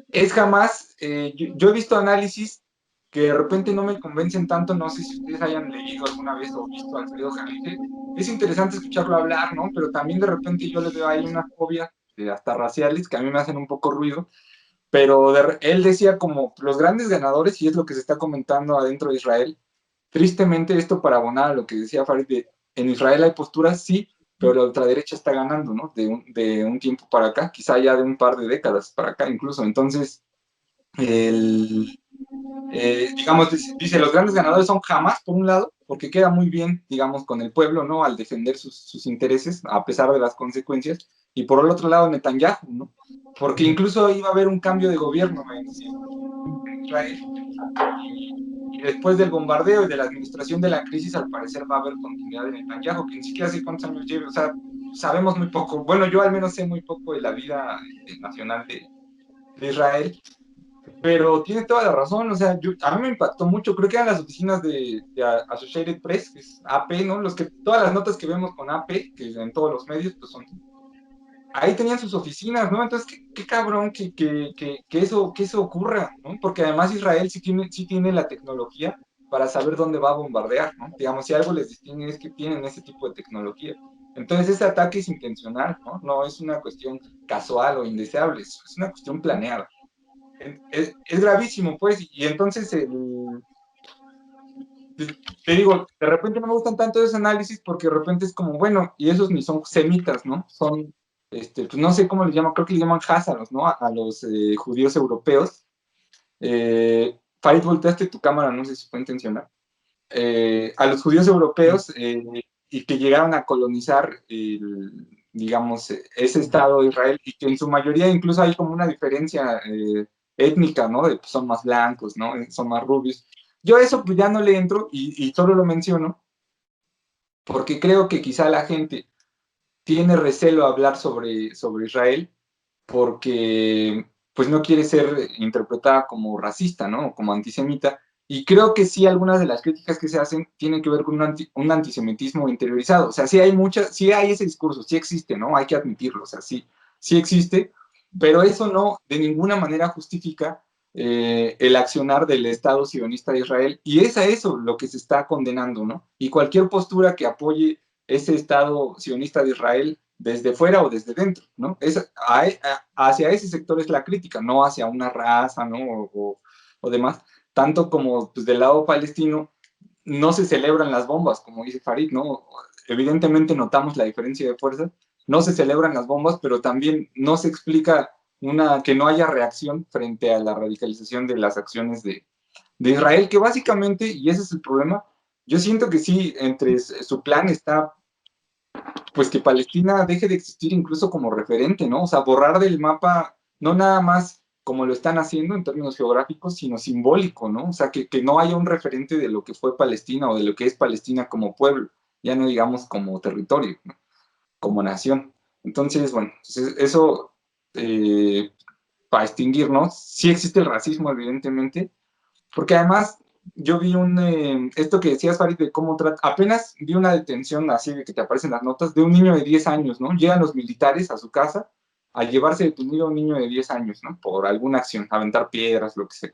es Hamas, yo he visto análisis que de repente no me convencen tanto, no sé si ustedes hayan leído alguna vez o visto a Alfredo Jalife, es interesante escucharlo hablar, ¿no? Pero también de repente yo le veo ahí una fobia, hasta raciales, que a mí me hacen un poco ruido, pero él decía como los grandes ganadores, y es lo que se está comentando adentro de Israel, tristemente esto para abonar a lo que decía Farid, en Israel hay posturas, sí, pero la ultraderecha está ganando, ¿no? De un tiempo para acá, quizá ya de un par de décadas para acá incluso. Entonces, digamos, dice, los grandes ganadores son Hamas, por un lado, porque queda muy bien, digamos, con el pueblo, ¿no? Al defender sus intereses, a pesar de las consecuencias. Y por el otro lado, Netanyahu, ¿no? Porque incluso iba a haber un cambio de gobierno en Israel. Y después del bombardeo y de la administración de la crisis, al parecer va a haber continuidad de Netanyahu, que ni siquiera sé cuántos años lleve. O sea, sabemos muy poco. Bueno, yo al menos sé muy poco de la vida nacional de Israel. Pero tiene toda la razón, o sea, a mí me impactó mucho, creo que eran las oficinas de Associated Press, que es AP, ¿no? Todas las notas que vemos con AP, que en todos los medios, pues son, ahí tenían sus oficinas, ¿no? Entonces, qué cabrón que eso ocurra, ¿no? Porque además Israel sí tiene la tecnología para saber dónde va a bombardear, ¿no? Digamos, si algo les distingue es que tienen ese tipo de tecnología. Entonces, ese ataque es intencional, ¿no? No es una cuestión casual o indeseable, es una cuestión planeada. Es gravísimo, pues, y entonces te digo, de repente no me gustan tanto esos análisis porque de repente es como, bueno, y esos ni son semitas, ¿no? Son, pues no sé cómo les llaman, creo que les llaman házaros, ¿no? A los judíos europeos. Farid, volteaste tu cámara, no sé si fue intencional. A los judíos europeos y que llegaron a colonizar, digamos, ese Estado de Israel y que en su mayoría incluso hay como una diferencia étnica, ¿no? De, pues, son más blancos, ¿no? Son más rubios. Yo eso pues ya no le entro y solo lo menciono porque creo que quizá la gente tiene recelo a hablar sobre Israel porque pues no quiere ser interpretada como racista, ¿no? O como antisemita. Y creo que sí, algunas de las críticas que se hacen tienen que ver con un antisemitismo interiorizado. O sea, sí hay ese discurso, sí existe, ¿no? Hay que admitirlo, o sea, sí existe, pero eso no de ninguna manera justifica el accionar del Estado sionista de Israel. Y es a eso lo que se está condenando, ¿no? Y cualquier postura que apoye ese Estado sionista de Israel desde fuera o desde dentro, ¿no? Hacia ese sector es la crítica, no hacia una raza, ¿no? O demás. Tanto como pues, del lado palestino no se celebran las bombas, como dice Farid, ¿no? Evidentemente notamos la diferencia de fuerza, no se celebran las bombas, pero también no se explica que no haya reacción frente a la radicalización de las acciones de Israel, que básicamente, y ese es el problema, yo siento que sí, entre su plan está pues que Palestina deje de existir incluso como referente, ¿no? O sea, borrar del mapa, no nada más como lo están haciendo en términos geográficos, sino simbólico, ¿no? O sea, que no haya un referente de lo que fue Palestina o de lo que es Palestina como pueblo, ya no digamos como territorio, ¿no? Como nación. Entonces, bueno, eso, para extinguirnos, sí existe el racismo, evidentemente, porque además yo vi esto que decías, Farid, de cómo trata, apenas vi una detención así de que te aparecen las notas, de un niño de 10 años, ¿no? Llegan los militares a su casa a llevarse detenido a un niño de 10 años, ¿no? Por alguna acción, aventar piedras, lo que sea.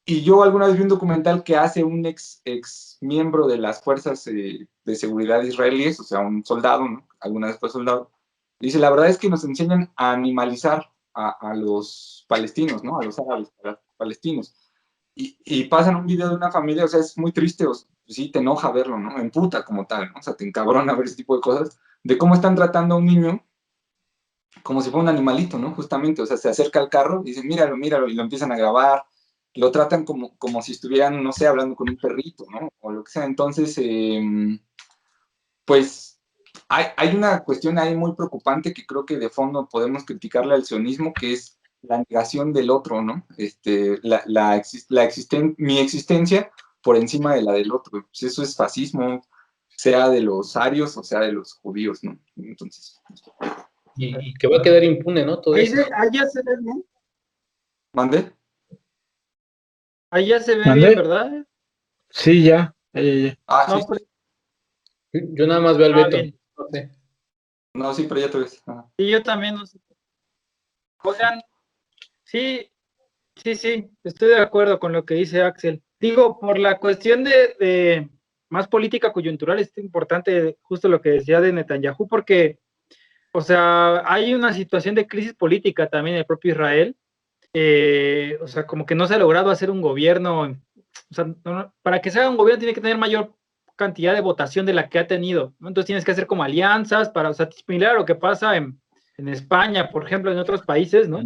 Y yo alguna vez vi un documental que hace un ex miembro de las fuerzas de seguridad israelíes, o sea, un soldado, ¿no? Alguna vez fue soldado. Dice, la verdad es que nos enseñan a animalizar a los palestinos, ¿no? A los árabes, a los palestinos. Y pasan un video de una familia, o sea, es muy triste, sí, te enoja verlo, ¿no? En puta como tal, ¿no? O sea, te encabrona ver ese tipo de cosas, de cómo están tratando a un niño como si fuera un animalito, ¿no? Justamente, o sea, se acerca al carro y dicen, míralo, míralo, y lo empiezan a grabar, lo tratan como si estuvieran, no sé, hablando con un perrito, ¿no? O lo que sea. Entonces, pues hay una cuestión ahí muy preocupante que creo que de fondo podemos criticarle al sionismo, que es la negación del otro, ¿no? Mi existencia por encima de la del otro. Pues eso es fascismo, sea de los arios o sea de los judíos, ¿no? Entonces. Y que va a quedar impune, ¿no? Todo eso. Ahí ya se ve bien. ¿Mande? Ahí ya se ve ¿Mande? bien, ¿verdad? Sí, ya. Ya. Ah, No, sí. pues, Yo nada más veo al Beto. bien. No sé. No, sí, pero ya te ves. Ajá. Y yo también, no sé. Oigan, sí, sí, estoy de acuerdo con lo que dice Axel. Digo, por la cuestión de más política coyuntural, es importante justo lo que decía de Netanyahu, porque, o sea, hay una situación de crisis política también en el propio Israel. O sea, como que no se ha logrado hacer un gobierno, o sea, para que sea un gobierno tiene que tener mayor cantidad de votación de la que ha tenido, ¿no? Entonces tienes que hacer como alianzas para, o sea, similar a lo que pasa en España, por ejemplo, en otros países, ¿no?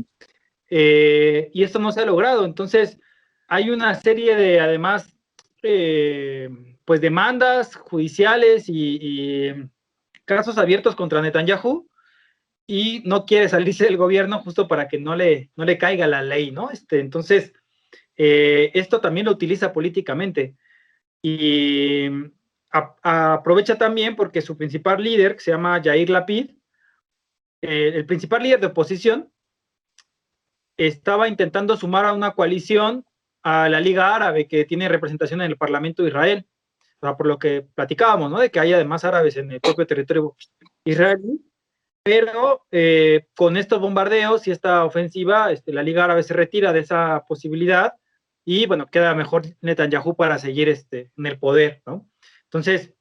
Y esto no se ha logrado. Entonces, hay una serie de, además, pues demandas judiciales y casos abiertos contra Netanyahu, y no quiere salirse del gobierno justo para que no le caiga la ley, ¿no? Entonces, esto también lo utiliza políticamente. Y aprovecha también porque su principal líder, que se llama Yair Lapid, el principal líder de oposición, estaba intentando sumar a una coalición a la Liga Árabe, que tiene representación en el Parlamento de Israel, o sea, por lo que platicábamos, ¿no? De que hay además árabes en el propio territorio israelí, pero con estos bombardeos y esta ofensiva, la Liga Árabe se retira de esa posibilidad y, bueno, queda mejor Netanyahu para seguir en el poder, ¿no? Entonces,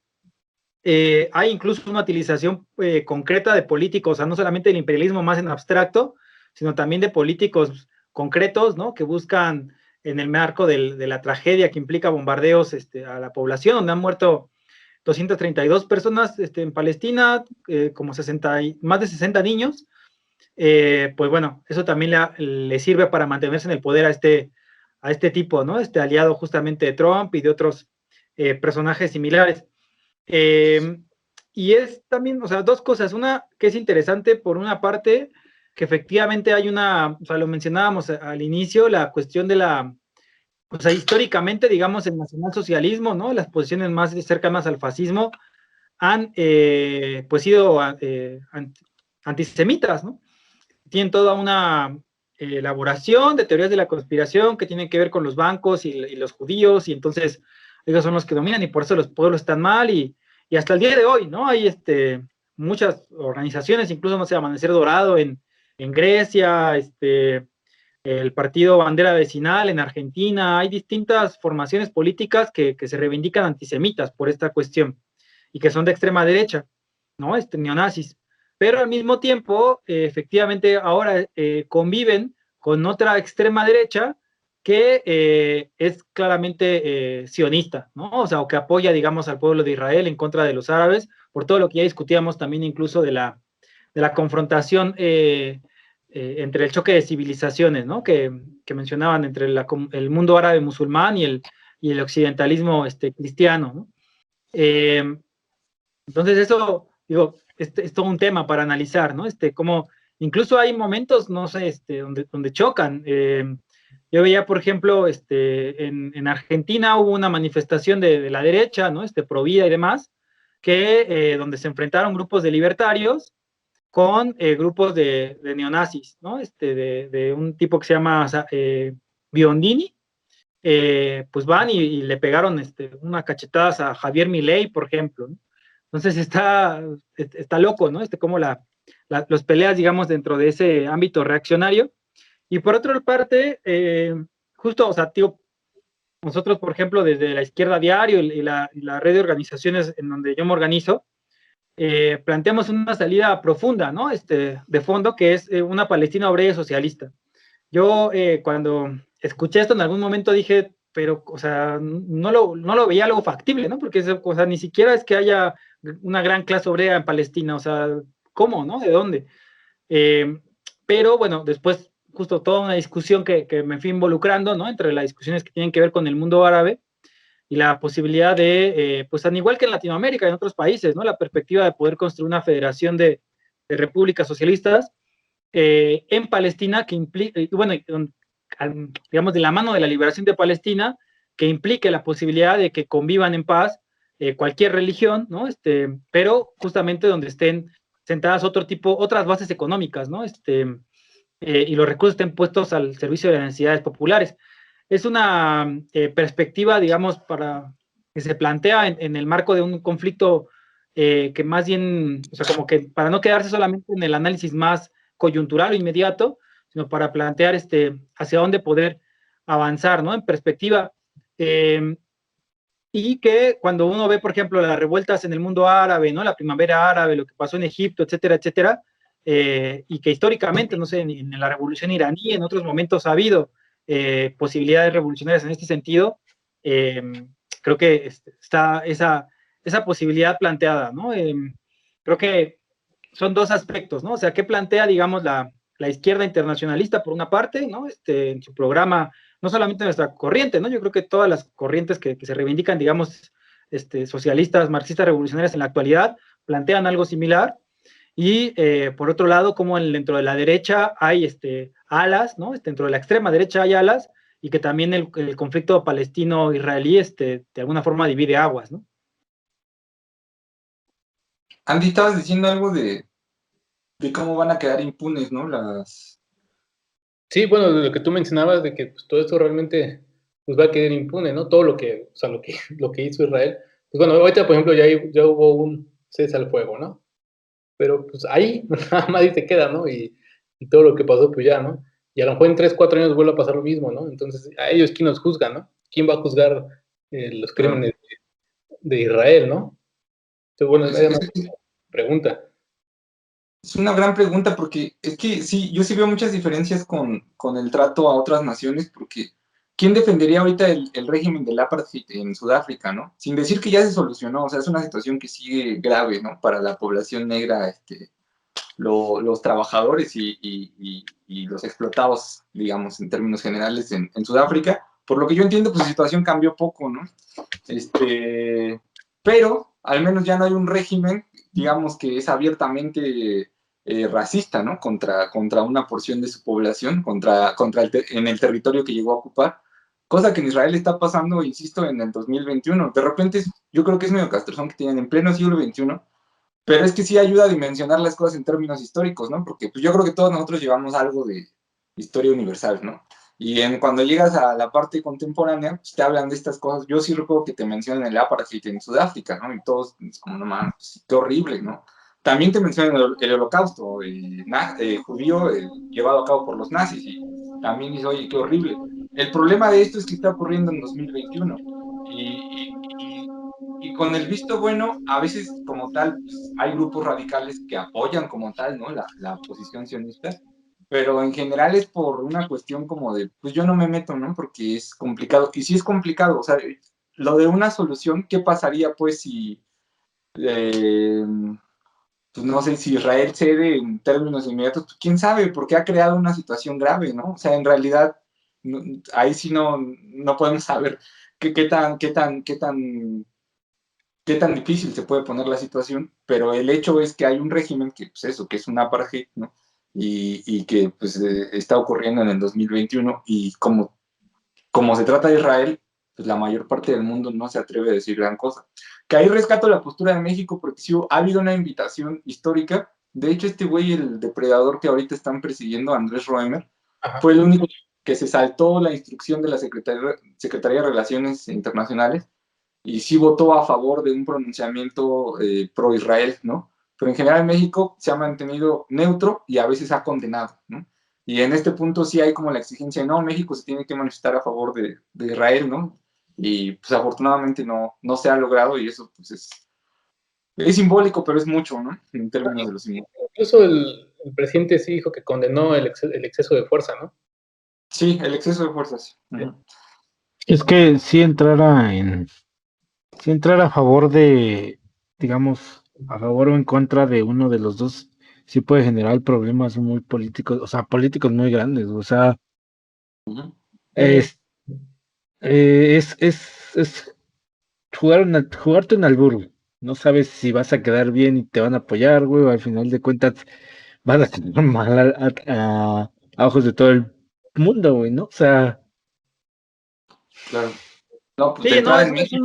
hay incluso una utilización concreta de políticos, o sea, no solamente del imperialismo más en abstracto, sino también de políticos concretos, ¿no? Que buscan, en el marco de la tragedia que implica bombardeos a la población, donde han muerto 232 personas en Palestina, como más de 60 niños, pues bueno, eso también le sirve para mantenerse en el poder a este tipo, ¿no? Aliado justamente de Trump y de otros personajes similares. Y es también, o sea, dos cosas. Una que es interesante, por una parte, que efectivamente hay o sea, lo mencionábamos al inicio, la cuestión de o sea, históricamente, digamos, el nacionalsocialismo, ¿no? Las posiciones más cercanas al fascismo han, pues, sido antisemitas, ¿no? Tienen toda una elaboración de teorías de la conspiración que tienen que ver con los bancos y los judíos, y entonces ellos son los que dominan y por eso los pueblos están mal, y hasta el día de hoy, ¿no? Hay muchas organizaciones, incluso, no sé, Amanecer Dorado en Grecia, el partido Bandera Vecinal en Argentina, hay distintas formaciones políticas que se reivindican antisemitas por esta cuestión y que son de extrema derecha, ¿no? Neonazis. Pero al mismo tiempo, efectivamente, ahora conviven con otra extrema derecha que es claramente sionista, ¿no? O sea, o que apoya, digamos, al pueblo de Israel en contra de los árabes, por todo lo que ya discutíamos también incluso de la confrontación entre el choque de civilizaciones, ¿no? Que mencionaban entre el mundo árabe musulmán y el occidentalismo cristiano, ¿no? Entonces eso, digo, es todo un tema para analizar, ¿no? Como incluso hay momentos, no sé, donde chocan. Yo veía, por ejemplo, en Argentina hubo una manifestación de la derecha, ¿no? Pro vida y demás, donde se enfrentaron grupos de libertarios con grupos de neonazis, ¿no? De un tipo que se llama Biondini, pues van y le pegaron una cachetada a Javier Milei, por ejemplo, ¿no? Entonces está loco, ¿no? Como los peleas, digamos, dentro de ese ámbito reaccionario. Y por otra parte, justo, o sea, tío, nosotros, por ejemplo, desde la Izquierda Diario y la red de organizaciones en donde yo me organizo, planteamos una salida profunda, ¿no? De fondo, que es una Palestina obrera y socialista. Yo cuando escuché esto en algún momento dije, pero, o sea, no lo veía algo factible, ¿no? Porque, o sea, ni siquiera es que haya una gran clase obrera en Palestina, o sea, ¿cómo, no? ¿De dónde? Pero, bueno, después, justo toda una discusión que me fui involucrando, ¿no? Entre las discusiones que tienen que ver con el mundo árabe y la posibilidad de, pues, al igual que en Latinoamérica y en otros países, ¿no? La perspectiva de poder construir una federación de repúblicas socialistas en Palestina que implique, bueno, digamos, de la mano de la liberación de Palestina, que implique la posibilidad de que convivan en paz cualquier religión, ¿no? Pero justamente donde estén sentadas otras bases económicas, ¿no? Y los recursos estén puestos al servicio de las necesidades populares. Es una perspectiva, digamos, que se plantea en el marco de un conflicto que más bien, o sea, como que para no quedarse solamente en el análisis más coyuntural o inmediato, sino para plantear hacia dónde poder avanzar, ¿no? En perspectiva. Y que cuando uno ve, por ejemplo, las revueltas en el mundo árabe, ¿no? La primavera árabe, lo que pasó en Egipto, etcétera, etcétera, y que históricamente, no sé, en la revolución iraní, en otros momentos ha habido posibilidades revolucionarias en este sentido, creo que está esa posibilidad planteada, ¿no? Creo que son dos aspectos, ¿no? O sea, ¿qué plantea, digamos, la izquierda internacionalista por una parte, ¿no? En su programa no solamente nuestra corriente, ¿no? Yo creo que todas las corrientes que se reivindican, digamos, socialistas, marxistas, revolucionarias en la actualidad, plantean algo similar. Y por otro lado, como dentro de la derecha hay alas, ¿no? Dentro de la extrema derecha hay alas, y que también el conflicto palestino-israelí de alguna forma divide aguas, ¿no? Andy, estabas diciendo algo de cómo van a quedar impunes, ¿no? Sí, bueno, lo que tú mencionabas de que pues, todo esto realmente pues, va a quedar impune, ¿no? Todo lo que, o sea, lo que hizo Israel. Pues bueno, ahorita, por ejemplo, ya hubo un cese al fuego, ¿no? Pero pues ahí nada más ahí se queda, ¿no? Y todo lo que pasó, pues ya, ¿no? Y a lo mejor en 3, 4 años vuelve a pasar lo mismo, ¿no? Entonces, a ellos, ¿quién los juzga, ¿no? ¿Quién va a juzgar los crímenes de Israel, ¿no? Entonces, bueno, es Es, una pregunta. es una gran pregunta porque es que sí, yo sí veo muchas diferencias con el trato a otras naciones porque ¿quién defendería ahorita el régimen del apartheid en Sudáfrica, ¿no? Sin decir que ya se solucionó, o sea, es una situación que sigue grave, ¿no? Para la población negra, los trabajadores y los explotados, digamos, en términos generales en Sudáfrica. Por lo que yo entiendo, pues la situación cambió poco, ¿no? Pero al menos ya no hay un régimen, digamos, que es abiertamente racista, ¿no? Contra una porción de su población, en el territorio que llegó a ocupar, cosa que en Israel está pasando, insisto, en el 2021. De repente, yo creo que es medio castrozón que tienen en pleno siglo XXI, pero es que sí ayuda a dimensionar las cosas en términos históricos, ¿no? Porque pues, yo creo que todos nosotros llevamos algo de historia universal, ¿no? Y cuando llegas a la parte contemporánea, pues te hablan de estas cosas. Yo sí recuerdo que te mencionan el apartheid en Sudáfrica, ¿no? Y todos, es como, no mames, pues, qué horrible, ¿no? También te mencionan el holocausto judío llevado a cabo por los nazis. Y también dices, oye, qué horrible. El problema de esto es que está ocurriendo en 2021. Y con el visto bueno, a veces como tal, pues, hay grupos radicales que apoyan como tal, ¿no? La posición sionista, pero en general es por una cuestión como de, pues yo no me meto, ¿no? Porque es complicado. Y sí es complicado, o sea, lo de una solución, ¿qué pasaría pues si, eh, pues no sé, si Israel cede en términos inmediatos? Pues quién sabe, porque ha creado una situación grave, ¿no? O sea, en realidad, ahí sí no podemos saber qué tan difícil se puede poner la situación, pero el hecho es que hay un régimen que, pues eso, que es un apartheid, ¿no? Y que pues está ocurriendo en el 2021 y como se trata de Israel, pues la mayor parte del mundo no se atreve a decir gran cosa. Que ahí rescato la postura de México porque sí ha habido una invitación histórica. De hecho, este güey, el depredador que ahorita están persiguiendo, Andrés Roemer, Ajá. fue el único que se saltó la instrucción de la Secretaría de Relaciones Internacionales y sí votó a favor de un pronunciamiento pro-Israel, ¿no? Pero en general México se ha mantenido neutro y a veces ha condenado, ¿no? Y en este punto sí hay como la exigencia, no, México se tiene que manifestar a favor de Israel, ¿no? Y pues afortunadamente no se ha logrado y eso pues es simbólico, pero es mucho, ¿no? En términos de los simbólicos. Incluso el presidente sí dijo que condenó el exceso de fuerza, ¿no? Sí, el exceso de fuerzas. Es que si entrara a favor de, digamos, a favor o en contra de uno de los dos, sí puede generar problemas muy políticos, o sea, políticos muy grandes, o sea, Uh-huh. es, es jugarte un albur. No sabes si vas a quedar bien y te van a apoyar, güey, o al final de cuentas vas a quedar mal a ojos de todo el mundo, güey, ¿no? O sea, Claro. No, pues de Sí, no, entrada en es México.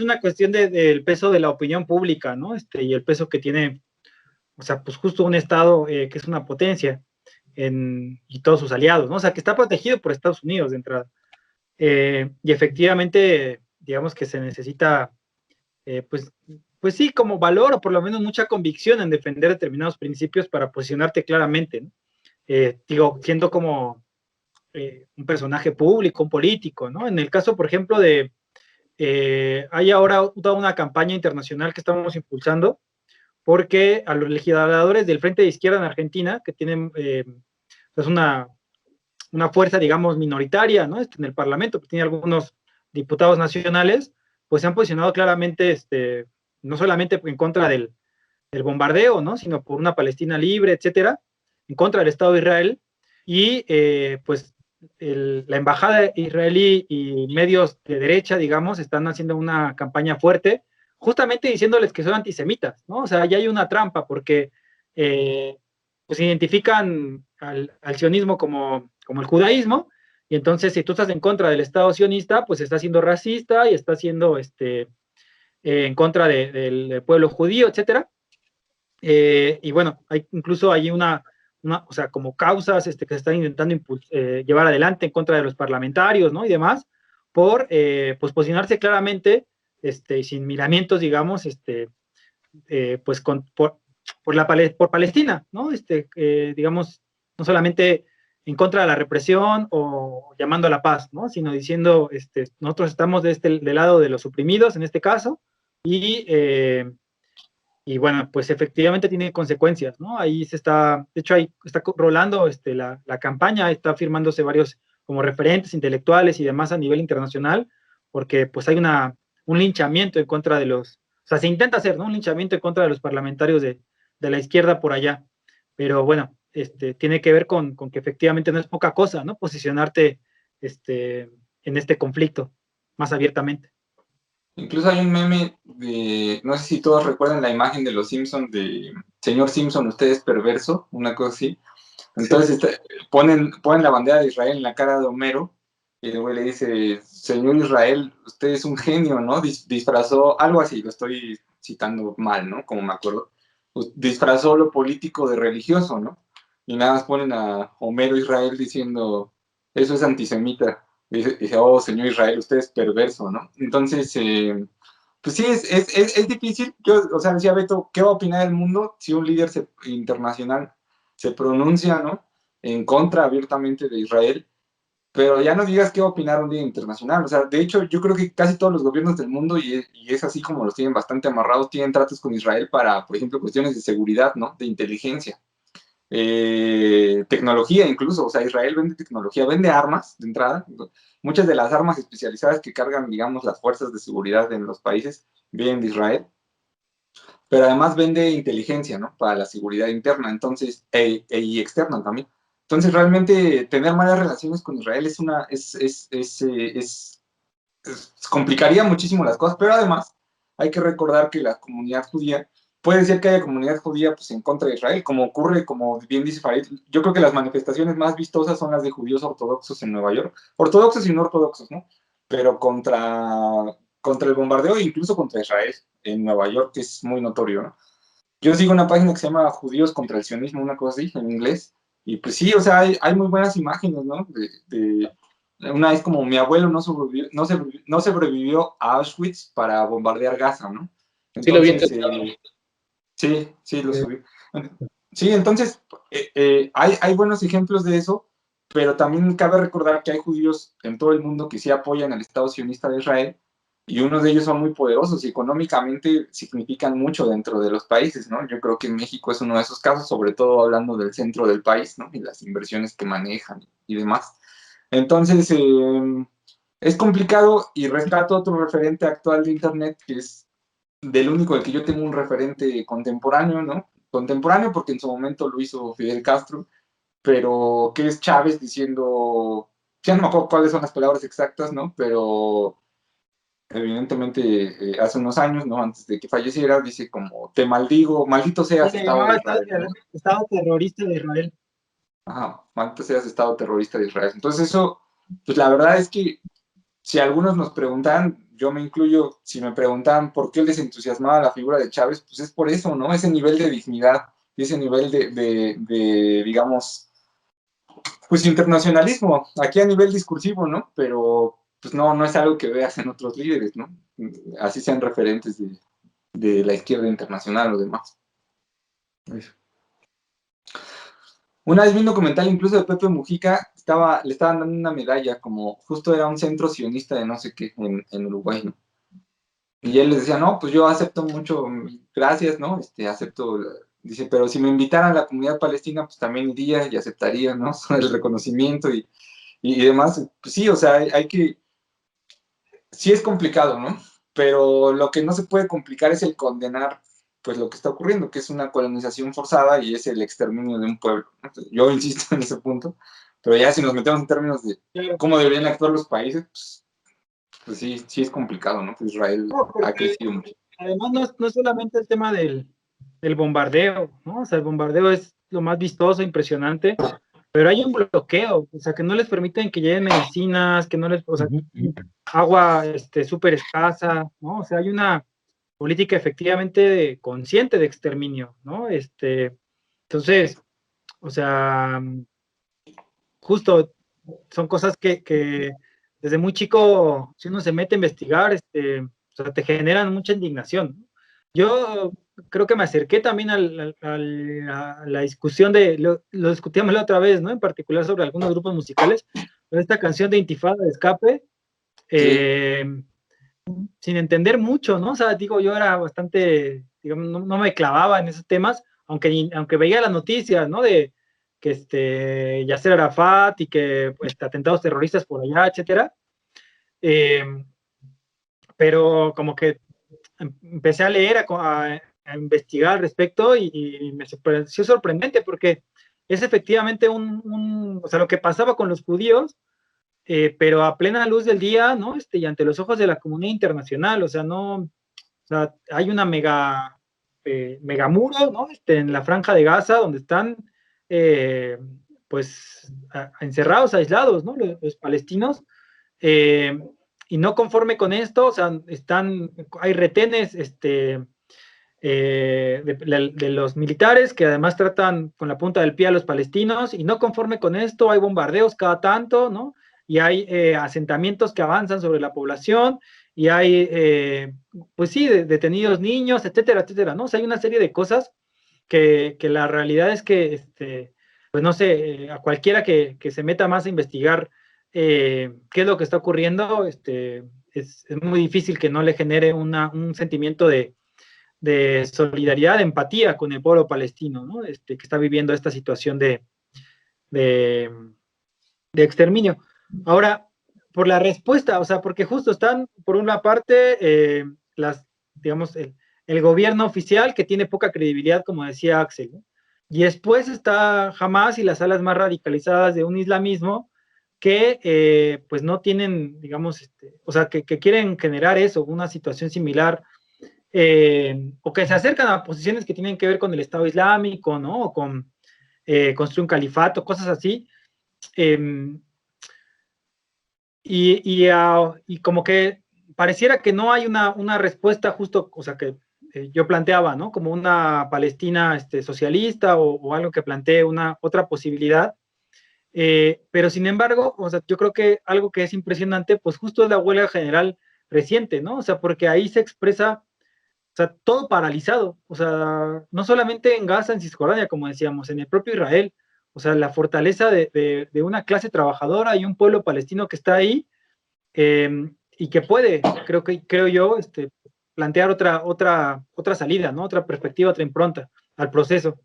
una cuestión del peso de la opinión pública, ¿no? Y el peso que tiene, o sea, pues justo un Estado que es una potencia y todos sus aliados, ¿no? O sea, que está protegido por Estados Unidos de entrada. Y efectivamente, digamos que se necesita, pues sí, como valor o por lo menos mucha convicción en defender determinados principios para posicionarte claramente, ¿no? Digo, siendo como un personaje público, un político, ¿no? En el caso, por ejemplo, hay ahora toda una campaña internacional que estamos impulsando porque a los legisladores del Frente de Izquierda en Argentina, que tienen es una fuerza, digamos, minoritaria, ¿no? En el Parlamento, que tiene algunos diputados nacionales, pues se han posicionado claramente, no solamente en contra del bombardeo, ¿no? Sino por una Palestina libre, etcétera, en contra del Estado de Israel. y pues la embajada israelí y medios de derecha, digamos, están haciendo una campaña fuerte, justamente diciéndoles que son antisemitas, ¿no? O sea, ya hay una trampa porque pues identifican al sionismo como el judaísmo, y entonces si tú estás en contra del Estado sionista, pues estás siendo racista y estás siendo en contra del pueblo judío, etcétera. Y bueno, incluso hay o sea, como causas que se están intentando llevar adelante en contra de los parlamentarios, ¿no? Y demás, por pues posicionarse claramente, sin miramientos, digamos, pues por Palestina, ¿no? Digamos, no solamente en contra de la represión o llamando a la paz, ¿no? Sino diciendo, nosotros estamos del lado de los oprimidos en este caso, y bueno, pues efectivamente tiene consecuencias, ¿no? Ahí de hecho ahí está rolando la campaña, está firmándose varios como referentes intelectuales y demás a nivel internacional, porque pues hay un linchamiento en contra o sea, se intenta hacer, ¿no? Un linchamiento en contra de los parlamentarios de la izquierda por allá. Pero bueno, tiene que ver con que efectivamente no es poca cosa, ¿no? Posicionarte en este conflicto más abiertamente. Incluso hay un meme de, no sé si todos recuerdan la imagen de los Simpson de señor Simpson, usted es perverso, una cosa así. Entonces ponen la bandera de Israel en la cara de Homero y el güey le dice, señor Israel, usted es un genio, ¿no? Disfrazó, algo así, lo estoy citando mal, ¿no? Como me acuerdo. Pues, disfrazó lo político de religioso, ¿no? Y nada más ponen a Homero Israel diciendo, eso es antisemita. Dice, oh, señor Israel, usted es perverso, ¿no? Entonces, pues sí, es difícil. Yo, o sea, decía Beto, ¿qué va a opinar el mundo si un líder internacional se pronuncia, ¿no? En contra abiertamente de Israel? Pero ya no digas qué va a opinar un líder internacional. O sea, de hecho, yo creo que casi todos los gobiernos del mundo, y es así como los tienen bastante amarrados, tienen tratos con Israel para, por ejemplo, cuestiones de seguridad, ¿no? De inteligencia. Tecnología incluso, o sea, Israel vende tecnología, vende armas de entrada. Muchas de las armas especializadas que cargan, digamos, las fuerzas de seguridad en los países vienen de Israel, pero además vende inteligencia, ¿no? Para la seguridad interna, entonces, y externa también. Entonces, realmente, tener malas relaciones con Israel complicaría muchísimo las cosas, pero además hay que recordar que la comunidad judía, puede ser que haya comunidad judía pues, en contra de Israel, como ocurre, como bien dice Farid, yo creo que las manifestaciones más vistosas son las de judíos ortodoxos en Nueva York, ortodoxos y no ortodoxos, ¿no? Pero contra el bombardeo e incluso contra Israel en Nueva York, que es muy notorio, ¿no? Yo sigo una página que se llama Judíos contra el Sionismo, una cosa así, en inglés, y pues sí, o sea, hay muy buenas imágenes, ¿no? Una vez como mi abuelo no sobrevivió a Auschwitz para bombardear Gaza, ¿no? Sí, lo vi en Entonces, sí, lo subí. Sí, entonces, hay buenos ejemplos de eso, pero también cabe recordar que hay judíos en todo el mundo que sí apoyan al Estado sionista de Israel, y unos de ellos son muy poderosos y económicamente significan mucho dentro de los países, ¿no? Yo creo que México es uno de esos casos, sobre todo hablando del centro del país, ¿no? Y las inversiones que manejan y demás. Entonces, es complicado y rescato otro referente actual de Internet que es del único del que yo tengo un referente contemporáneo, ¿no? Contemporáneo porque en su momento lo hizo Fidel Castro, pero que es Chávez diciendo, ya no me acuerdo cuáles son las palabras exactas, ¿no? Pero evidentemente hace unos años, ¿no? Antes de que falleciera, dice como, te maldigo, maldito seas Se Estado llamaba de Israel, ¿no? Estado terrorista de Israel. Ajá, maldito seas Estado terrorista de Israel. Entonces eso, pues la verdad es que si algunos nos preguntan, yo me incluyo, si me preguntan por qué les entusiasmaba la figura de Chávez, pues es por eso, ¿no? Ese nivel de dignidad y ese nivel digamos, pues internacionalismo, aquí a nivel discursivo, ¿no? Pero pues no es algo que veas en otros líderes, ¿no? Así sean referentes de la izquierda internacional o demás. Eso. Una vez vi un documental incluso de Pepe Mujica, le estaban dando una medalla, como justo era un centro sionista de no sé qué en Uruguay, ¿no? Y él les decía, no, pues yo acepto mucho, gracias, ¿no? Acepto, dice, pero si me invitaran a la comunidad palestina, pues también iría y aceptaría, ¿no? El reconocimiento y demás. Pues sí, o sea, sí es complicado, ¿no? Pero lo que no se puede complicar es el condenar pues lo que está ocurriendo, que es una colonización forzada y es el exterminio de un pueblo. Entonces, yo insisto en ese punto, pero ya si nos metemos en términos de cómo deberían actuar los países, pues sí, sí es complicado, ¿no? Pues Israel ha crecido mucho. Además, no es solamente el tema del bombardeo, ¿no? O sea, el bombardeo es lo más vistoso, impresionante, pero hay un bloqueo, o sea, que no les permiten que lleguen medicinas, que no les, o sea, agua súper escasa, ¿no? O sea, hay una política efectivamente consciente de exterminio, ¿no? Entonces, o sea, justo son cosas que desde muy chico, si uno se mete a investigar, o sea, te generan mucha indignación. Yo creo que me acerqué también a la discusión lo discutíamos la otra vez, ¿no? En particular sobre algunos grupos musicales, pero esta canción de Intifada de Escape, Sí. sin entender mucho, ¿no? O sea, digo, yo era bastante, digamos, no me clavaba en esos temas, aunque veía las noticias, ¿no? De que Yasser Arafat y que pues, atentados terroristas por allá, etcétera. Pero como que empecé a leer, a investigar al respecto y me pareció sorprendente porque es efectivamente o sea, lo que pasaba con los judíos, pero a plena luz del día, ¿no? Y ante los ojos de la comunidad internacional, o sea, no, o sea, hay una mega muro, ¿no? En la franja de Gaza, donde están, pues, encerrados, aislados, ¿no? Los palestinos, eh, y no conforme con esto, o sea, hay retenes, de los militares que además tratan con la punta del pie a los palestinos y no conforme con esto hay bombardeos cada tanto, ¿no? Y hay asentamientos que avanzan sobre la población y hay, pues sí, detenidos niños, etcétera, etcétera, ¿no? O sea, hay una serie de cosas que la realidad es que, pues no sé, a cualquiera que se meta más a investigar qué es lo que está ocurriendo, es muy difícil que no le genere un sentimiento de solidaridad, de empatía con el pueblo palestino, ¿no? Que está viviendo esta situación de, de exterminio. Ahora, por la respuesta, o sea, porque justo están, por una parte, digamos, el gobierno oficial que tiene poca credibilidad, como decía Axel, ¿no? Y después está Hamas y las alas más radicalizadas de un islamismo que pues no tienen, digamos, o sea, que quieren generar eso, una situación similar, o que se acercan a posiciones que tienen que ver con el Estado Islámico, ¿no? O con construir un califato, cosas así. Eh, y como que pareciera que no hay una respuesta justo, o sea, que yo planteaba, ¿no? Como una Palestina socialista o algo que plantee una otra posibilidad. Pero sin embargo, o sea, yo creo que algo que es impresionante, pues justo es la huelga general reciente, ¿no? O sea, porque ahí se expresa, o sea, todo paralizado, o sea, no solamente en Gaza, en Cisjordania, como decíamos, en el propio Israel, o sea, la fortaleza de una clase trabajadora y un pueblo palestino que está ahí, y que puede, creo yo, plantear otra salida, ¿no? Otra perspectiva, otra impronta al proceso.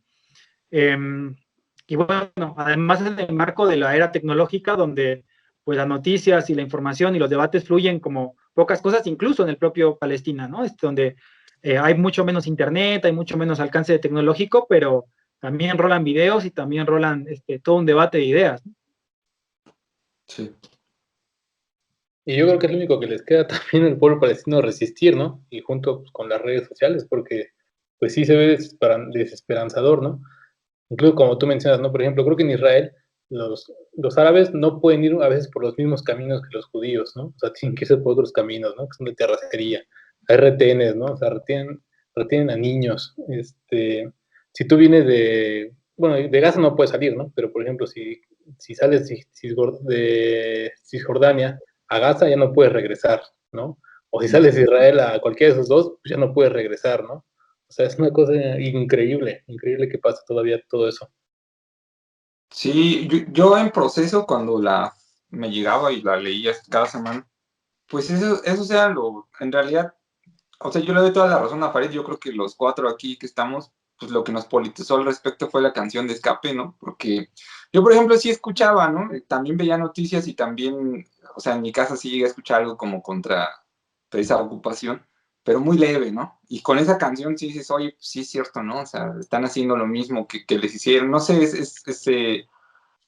Eh, y bueno, además en el marco de la era tecnológica, donde pues las noticias y la información y los debates fluyen como pocas cosas, incluso en el propio Palestina, ¿no? Donde hay mucho menos internet, hay mucho menos alcance tecnológico, pero también rolan videos y también rolan todo un debate de ideas, ¿no? Sí. Y yo creo que es lo único que les queda también al pueblo palestino resistir, ¿no? Y junto pues, con las redes sociales, porque pues sí se ve desesperanzador, ¿no? Incluso como tú mencionas, ¿no? Por ejemplo, creo que en Israel los árabes no pueden ir a veces por los mismos caminos que los judíos, ¿no? O sea, tienen que irse por otros caminos, ¿no? Que son de terracería. Hay retenes, ¿no? O sea, retienen a niños. Si tú vienes bueno, de Gaza no puedes salir, ¿no? Pero, por ejemplo, si sales de Cisjordania a Gaza ya no puedes regresar, ¿no? O si sales de Israel a cualquiera de esos dos, pues ya no puedes regresar, ¿no? O sea, es una cosa increíble, increíble que pase todavía todo eso. Sí, yo en proceso, cuando me llegaba y la leía cada semana, pues eso sea en realidad, o sea, yo le doy toda la razón a Farid. Yo creo que los cuatro aquí que estamos, pues lo que nos politizó al respecto fue la canción de Escape, ¿no? Porque yo, por ejemplo, sí escuchaba, ¿no? También veía noticias y también, o sea, en mi casa sí llegué a escuchar algo como contra esa ocupación, pero muy leve, ¿no? Y con esa canción sí dices, oye, sí es cierto, ¿no? O sea, están haciendo lo mismo que les hicieron. No sé,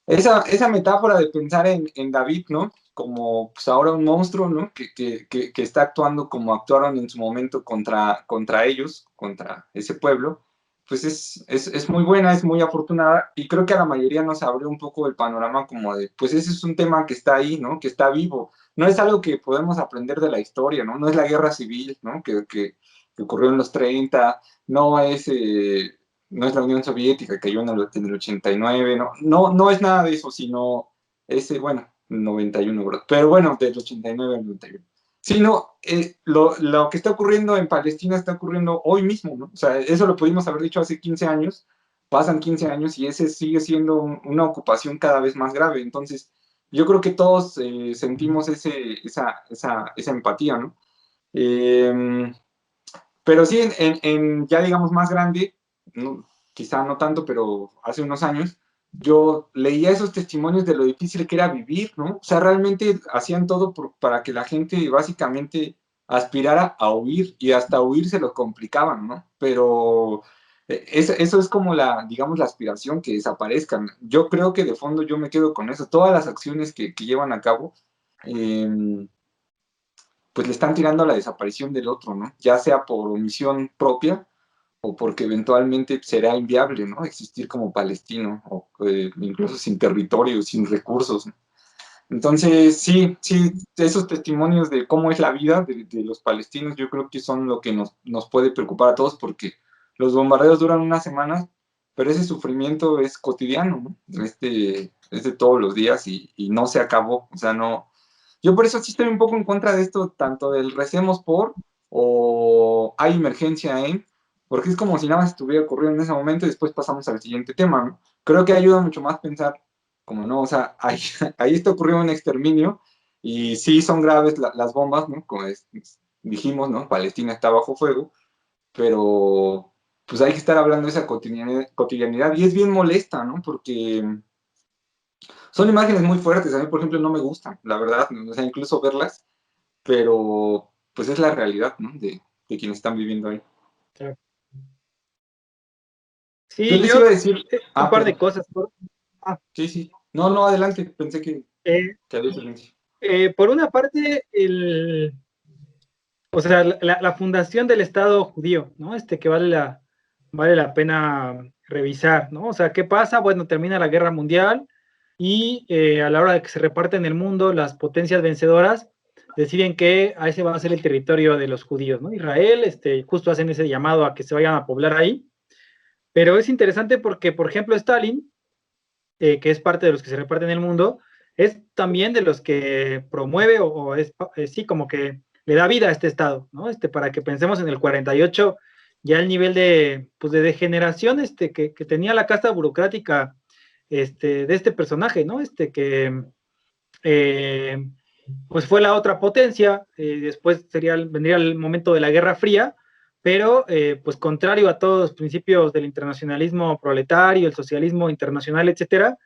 esa metáfora de pensar en David, ¿no? Como pues ahora un monstruo, ¿no? Que está actuando como actuaron en su momento contra ellos, contra ese pueblo, pues es muy buena, es muy afortunada, y creo que a la mayoría nos abrió un poco el panorama como de, pues ese es un tema que está ahí, ¿no? Que está vivo. No es algo que podemos aprender de la historia, ¿no? No es la guerra civil, ¿no? Que ocurrió en los 30, no es no es la Unión Soviética que cayó en el 89, no es nada de eso, sino ese, bueno, 91, ¿verdad? Pero bueno, del 89 al 91. Sino lo que está ocurriendo en Palestina está ocurriendo hoy mismo, ¿no? O sea, eso lo pudimos haber dicho hace 15 años, pasan 15 años y ese sigue siendo una ocupación cada vez más grave. Entonces, yo creo que todos sentimos esa empatía, ¿no? Eh, pero sí, ya digamos más grande, no, quizá no tanto, pero hace unos años, yo leía esos testimonios de lo difícil que era vivir, ¿no? O sea, realmente hacían todo para que la gente básicamente aspirara a huir y hasta huir se lo complicaban, ¿no? Pero eso es como digamos, la aspiración que desaparezcan. Yo creo que de fondo yo me quedo con eso. Todas las acciones que llevan a cabo, pues le están tirando a la desaparición del otro, ¿no? Ya sea por omisión propia o porque eventualmente será inviable, ¿no? Existir como palestino, o incluso sin territorio, sin recursos, ¿no? Entonces, sí, esos testimonios de cómo es la vida de los palestinos, yo creo que son lo que nos puede preocupar a todos, porque los bombardeos duran unas semanas, pero ese sufrimiento es cotidiano, ¿no? Es de todos los días y no se acabó, o sea, no. Yo por eso sí estoy un poco en contra de esto, tanto del recemos por o hay emergencia en, porque es como si nada más estuviera ocurriendo en ese momento y después pasamos al siguiente tema, ¿no? Creo que ayuda mucho más pensar como no, o sea, ahí está ocurriendo un exterminio y sí son graves las bombas, ¿no? Como dijimos, ¿no? Palestina está bajo fuego, pero pues hay que estar hablando de esa cotidianidad y es bien molesta, ¿no? Porque son imágenes muy fuertes, a mí por ejemplo no me gustan, la verdad, o sea, incluso verlas, pero pues es la realidad, ¿no? De quienes están viviendo ahí. ¿Qué Sí, les yo, iba a decir? un par de Perdón. cosas. Sí, sí. No, adelante, pensé Eh, que había silencio. por una parte, o sea, la fundación del Estado judío, ¿no? Que vale la pena revisar, ¿no? O sea, ¿qué pasa? Bueno, termina la guerra mundial y a la hora de que se reparten el mundo, las potencias vencedoras deciden que ese va a ser el territorio de los judíos, ¿no? Israel, justo hacen ese llamado a que se vayan a poblar ahí. Pero es interesante porque, por ejemplo, Stalin, que es parte de los que se reparten el mundo, es también de los que promueve o es, sí, como que le da vida a este Estado, ¿no? Para que pensemos en el 48, ya el nivel de, pues, de degeneración que tenía la casta burocrática de este personaje, ¿no? Eh, pues fue la otra potencia, después vendría el momento de la Guerra Fría, pero pues contrario a todos los principios del internacionalismo proletario, el socialismo internacional, etcétera,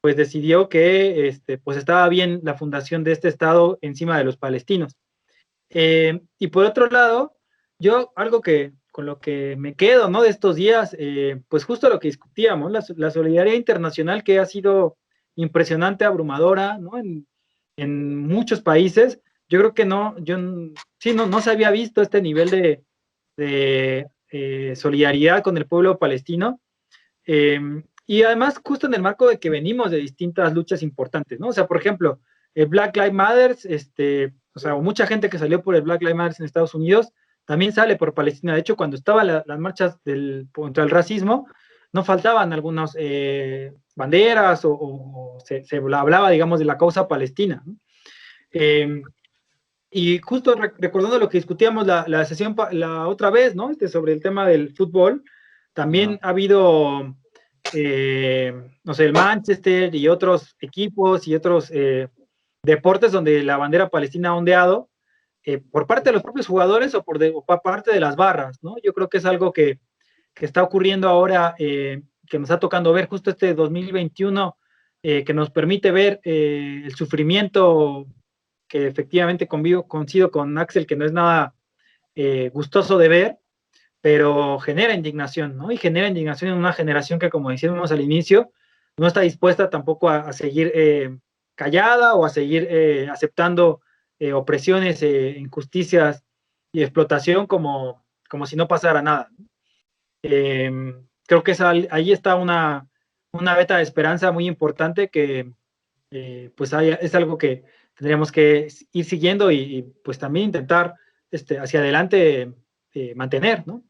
pues decidió que pues estaba bien la fundación de este Estado encima de los palestinos. Y por otro lado, yo algo que con lo que me quedo, ¿no? De estos días, pues justo lo que discutíamos, la solidaridad internacional que ha sido impresionante, abrumadora, ¿no? En muchos países, yo creo que no, sí, no se había visto este nivel de solidaridad con el pueblo palestino. Eh, y además, justo en el marco de que venimos de distintas luchas importantes, ¿no? O sea, por ejemplo, el Black Lives Matter, o sea, mucha gente que salió por el Black Lives Matter en Estados Unidos también sale por Palestina. De hecho, cuando estaban las marchas contra el racismo, no faltaban algunas banderas o se hablaba, digamos, de la causa palestina, ¿no? Y justo recordando lo que discutíamos la sesión la otra vez, ¿no? Sobre el tema del fútbol, también ha habido, no sé, el Manchester y otros equipos y otros deportes donde la bandera palestina ha ondeado por parte de los propios jugadores o por parte de las barras, ¿no? Yo creo que es algo que está ocurriendo ahora, que nos está tocando ver justo 2021, que nos permite ver el sufrimiento que efectivamente coincido con Axel, que no es nada gustoso de ver, pero genera indignación, ¿no? Y genera indignación en una generación que, como decíamos al inicio, no está dispuesta tampoco a seguir callada o a seguir aceptando opresiones, injusticias y explotación como si no pasara nada. Creo que ahí está una veta de esperanza muy importante que pues es algo que tendríamos que ir siguiendo y pues también intentar hacia adelante mantener, ¿no?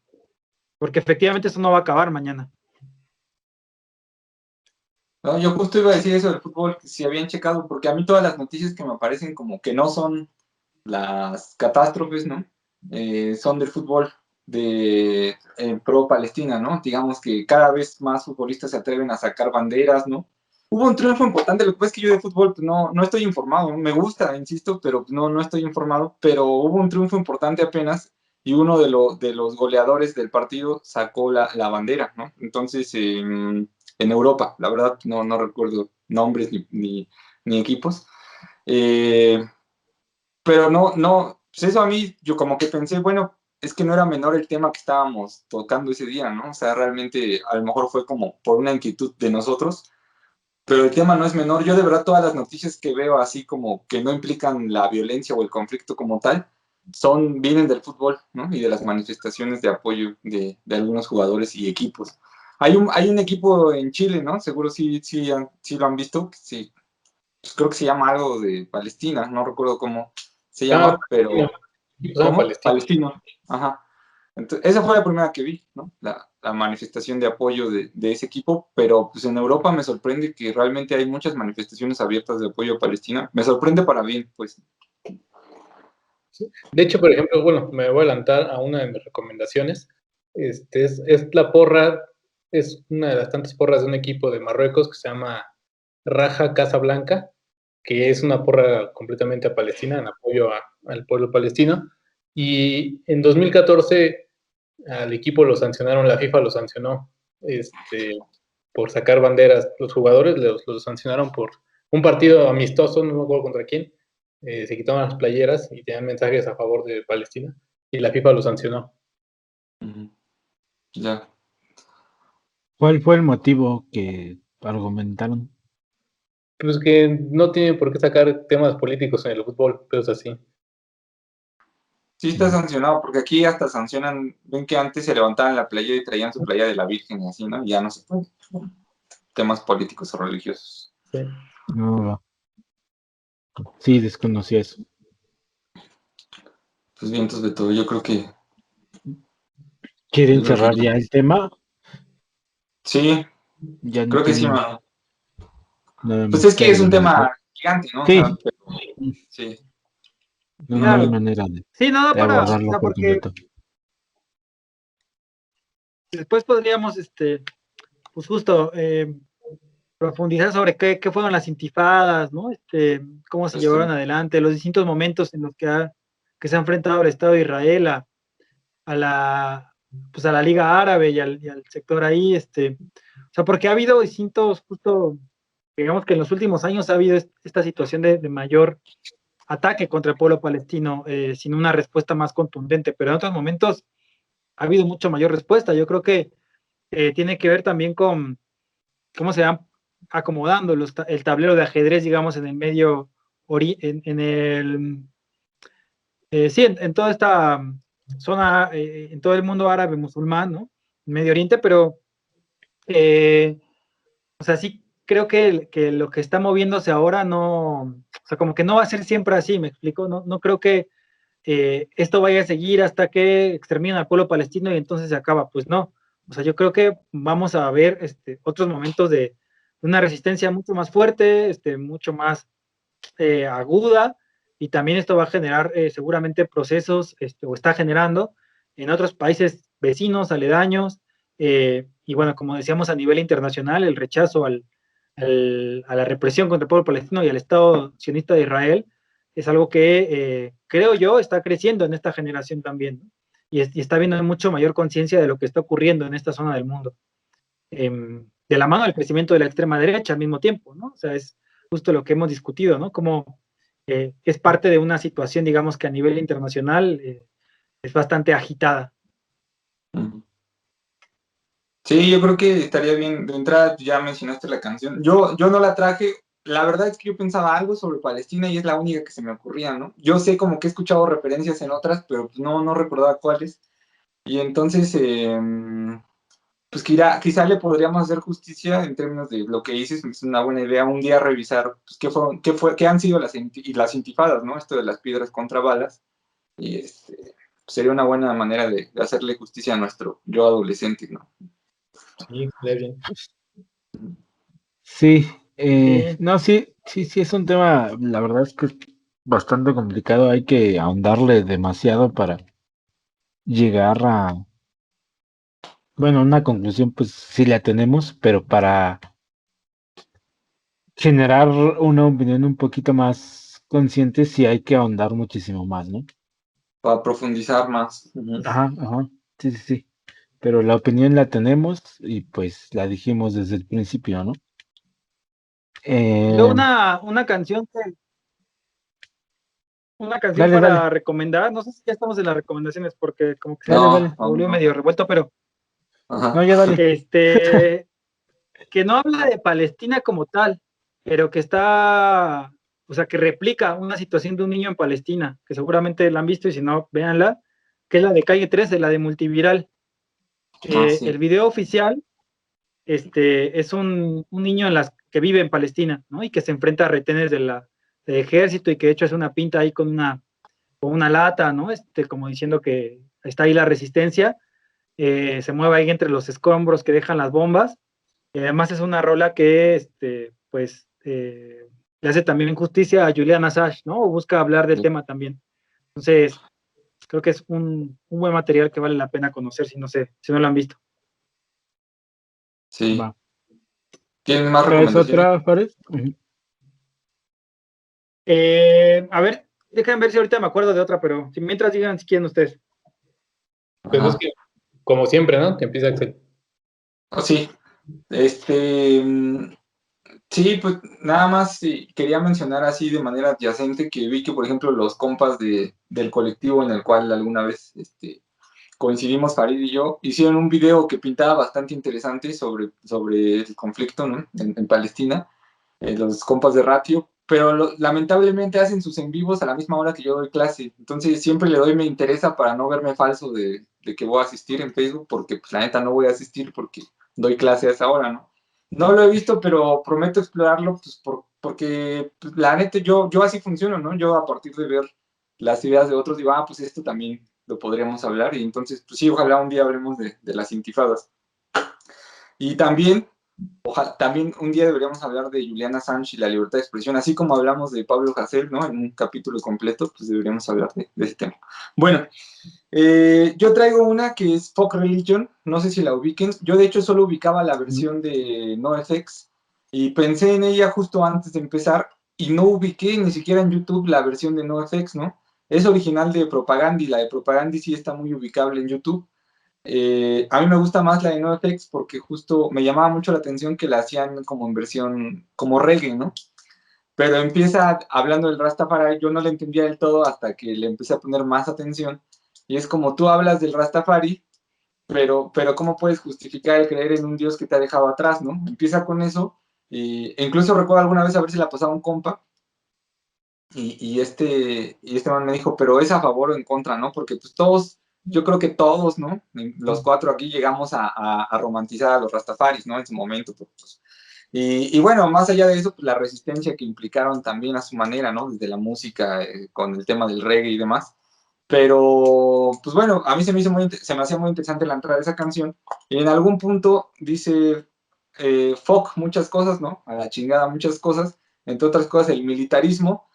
Porque efectivamente eso no va a acabar mañana. No, yo justo iba a decir eso del fútbol, que si habían checado, porque a mí todas las noticias que me aparecen como que no son las catástrofes, ¿no? Son del fútbol de pro Palestina, ¿no? Digamos que cada vez más futbolistas se atreven a sacar banderas, ¿no? Hubo un triunfo importante, lo que pasa es que yo de fútbol pues, no estoy informado, me gusta, insisto, pero no estoy informado, pero hubo un triunfo importante apenas y uno de los goleadores del partido sacó la bandera, ¿no? Entonces, en Europa, la verdad no recuerdo nombres ni equipos, pero pues eso a mí, yo como que pensé, bueno, es que no era menor el tema que estábamos tocando ese día, ¿no? O sea, realmente a lo mejor fue como por una inquietud de nosotros, pero el tema no es menor. Yo de verdad todas las noticias que veo así como que no implican la violencia o el conflicto como tal, vienen del fútbol, ¿no? Y de las manifestaciones de apoyo de algunos jugadores y equipos. Hay un equipo en Chile, ¿no? Seguro sí lo han visto, sí, pues creo que se llama algo de Palestina, no recuerdo cómo se llama, pero ¿cómo? Palestino. Ajá. Entonces, esa fue la primera que vi, ¿no? La manifestación de apoyo de ese equipo, pero pues en Europa me sorprende que realmente hay muchas manifestaciones abiertas de apoyo a Palestina. Me sorprende para bien, pues. De hecho, por ejemplo, bueno, me voy a adelantar a una de mis recomendaciones. Es la porra, es una de las tantas porras de un equipo de Marruecos que se llama Raja Casablanca, que es una porra completamente a Palestina, en apoyo al pueblo palestino. Y en 2014 al equipo lo sancionaron, la FIFA lo sancionó por sacar banderas. Los jugadores los sancionaron por un partido amistoso, no me acuerdo contra quién. Se quitaron las playeras y tenían mensajes a favor de Palestina y la FIFA lo sancionó. Ya. ¿Cuál fue el motivo que argumentaron? Pues que no tienen por qué sacar temas políticos en el fútbol, pero es así. Sí está sancionado, porque aquí hasta sancionan, ven que antes se levantaban la playa y traían su playa de la Virgen y así, ¿no? Y ya no se puede. Temas políticos o religiosos. Sí. No, sí, desconocí eso. Pues bien, entonces, Beto, yo creo que... ¿Quieren cerrar ya el tema? Sí, Ya no creo que sí, tienen mano. nada Pues más es que que es un agregar. tema gigante, ¿no? Sí. O sea, pero, sí. No hay manera Sí, nada de para, o abordarlo sea, por porque completo. después podríamos, pues justo profundizar sobre qué fueron las intifadas, ¿no? Cómo se Pues sí. llevaron adelante, los distintos momentos en los que se ha enfrentado el Estado de Israel pues a la Liga Árabe y al sector ahí, o sea, porque ha habido distintos, justo, digamos que en los últimos años ha habido esta situación de mayor ataque contra el pueblo palestino, sin una respuesta más contundente, pero en otros momentos ha habido mucho mayor respuesta. Yo creo que tiene que ver también con cómo se van acomodando el tablero de ajedrez, digamos, en el medio, en el, sí, en toda esta zona, en todo el mundo árabe musulmán, ¿no? En Medio Oriente, pero, o sea, sí creo que lo que está moviéndose ahora no, o sea, como que no va a ser siempre así, ¿me explico? No creo que esto vaya a seguir hasta que exterminen al pueblo palestino y entonces se acaba. Pues no. O sea, yo creo que vamos a ver otros momentos de una resistencia mucho más fuerte, mucho más aguda, y también esto va a generar seguramente procesos, o está generando en otros países vecinos, aledaños, y bueno, como decíamos a nivel internacional, el rechazo a la represión contra el pueblo palestino y al Estado sionista de Israel es algo que creo yo está creciendo en esta generación también, ¿no? Y está viendo mucho mayor conciencia de lo que está ocurriendo en esta zona del mundo. De la mano del crecimiento de la extrema derecha al mismo tiempo, ¿no? O sea, es justo lo que hemos discutido, ¿no? Como es parte de una situación, digamos que a nivel internacional es bastante agitada. Sí, yo creo que estaría bien. De entrada, ya mencionaste la canción. Yo no la traje. La verdad es que yo pensaba algo sobre Palestina y es la única que se me ocurría, ¿no? Yo sé como que he escuchado referencias en otras, pero pues no recordaba cuáles. Y entonces, pues quizá le podríamos hacer justicia en términos de lo que dices. Es una buena idea un día revisar pues, qué han sido las intifadas, ¿no? Esto de las piedras contra balas. Y sería una buena manera de hacerle justicia a nuestro yo adolescente, ¿no? Sí, estaría bien. Sí, Sí. no, sí, es un tema, la verdad es que es bastante complicado, hay que ahondarle demasiado para llegar a, bueno, una conclusión, pues sí la tenemos, pero para generar una opinión un poquito más consciente, sí hay que ahondar muchísimo más, ¿no? Para profundizar más. Ujú. Ajá, sí, pero la opinión la tenemos y pues la dijimos desde el principio, ¿no? Yo Eh, una canción dale, para recomendar, no sé si ya estamos en las recomendaciones porque como que dale, se volvió No. medio revuelto, pero Ajá. no, ya dale. que no habla de Palestina como tal, pero que está, o sea, que replica una situación de un niño en Palestina, que seguramente la han visto y si no, véanla, que es la de Calle 13, la de Multiviral. Sí. El video oficial es un niño que vive en Palestina, ¿no? Y que se enfrenta a retenes del ejército y que de hecho es una pinta ahí con una lata, ¿no? Como diciendo que está ahí la resistencia, se mueve ahí entre los escombros que dejan las bombas. Y además es una rola que, pues, le hace también justicia a Julian Assange, ¿no? O busca hablar del tema también. Entonces, creo que es un buen material que vale la pena conocer si no lo han visto. Sí. Va. ¿Tienen más ¿Traes recomendaciones? otra, Fares? Ujú. A ver, déjenme ver si ahorita me acuerdo de otra, pero mientras digan si quieren ustedes. Pues es Ajá. que, como siempre, ¿no? Que empieza Axel. Sí. Este. Sí, pues nada más quería mencionar así de manera adyacente que vi que, por ejemplo, los compas del colectivo en el cual alguna vez coincidimos Farid y yo, hicieron un video que pintaba bastante interesante sobre el conflicto, ¿no? en Palestina, los compas de Ratio, pero lamentablemente hacen sus en vivos a la misma hora que yo doy clase, entonces siempre le doy me interesa para no verme falso de que voy a asistir en Facebook, porque pues, la neta no voy a asistir porque doy clase a esa hora, ¿no? No lo he visto, pero prometo explorarlo, pues porque pues, la neta yo así funciono, ¿no? Yo a partir de ver las ideas de otros digo, pues esto también lo podríamos hablar, y entonces, pues sí, ojalá un día hablemos de las intifadas. Y también un día deberíamos hablar de Julian Assange y la libertad de expresión, así como hablamos de Pablo Hasél, ¿no? En un capítulo completo, pues deberíamos hablar de ese tema. Bueno, yo traigo una que es Folk Religion, no sé si la ubiquen. Yo de hecho solo ubicaba la versión de NoFX y pensé en ella justo antes de empezar y no ubiqué ni siquiera en YouTube la versión de NoFX, ¿no? Es original de Propagandhi, la de Propagandhi sí está muy ubicable en YouTube. A mí me gusta más la de NoFX porque justo me llamaba mucho la atención que la hacían como en versión, como reggae, ¿no? Pero empieza hablando del Rastafari, yo no le entendía del todo hasta que le empecé a poner más atención. Y es como tú hablas del Rastafari, pero ¿cómo puedes justificar el creer en un Dios que te ha dejado atrás, ¿no? Empieza con eso. E incluso recuerdo alguna vez haberse la pasado a un compa y este man me dijo, pero es a favor o en contra, ¿no? Porque pues todos, yo creo que todos, ¿no? Los cuatro aquí llegamos a romantizar a los Rastafaris, ¿no? En su momento, pues. Y bueno, más allá de eso, pues la resistencia que implicaron también a su manera, ¿no? Desde la música, con el tema del reggae y demás. Pero, pues bueno, a mí se me hacía muy interesante la entrada de esa canción. Y en algún punto dice, fuck muchas cosas, ¿no? A la chingada muchas cosas. Entre otras cosas, el militarismo,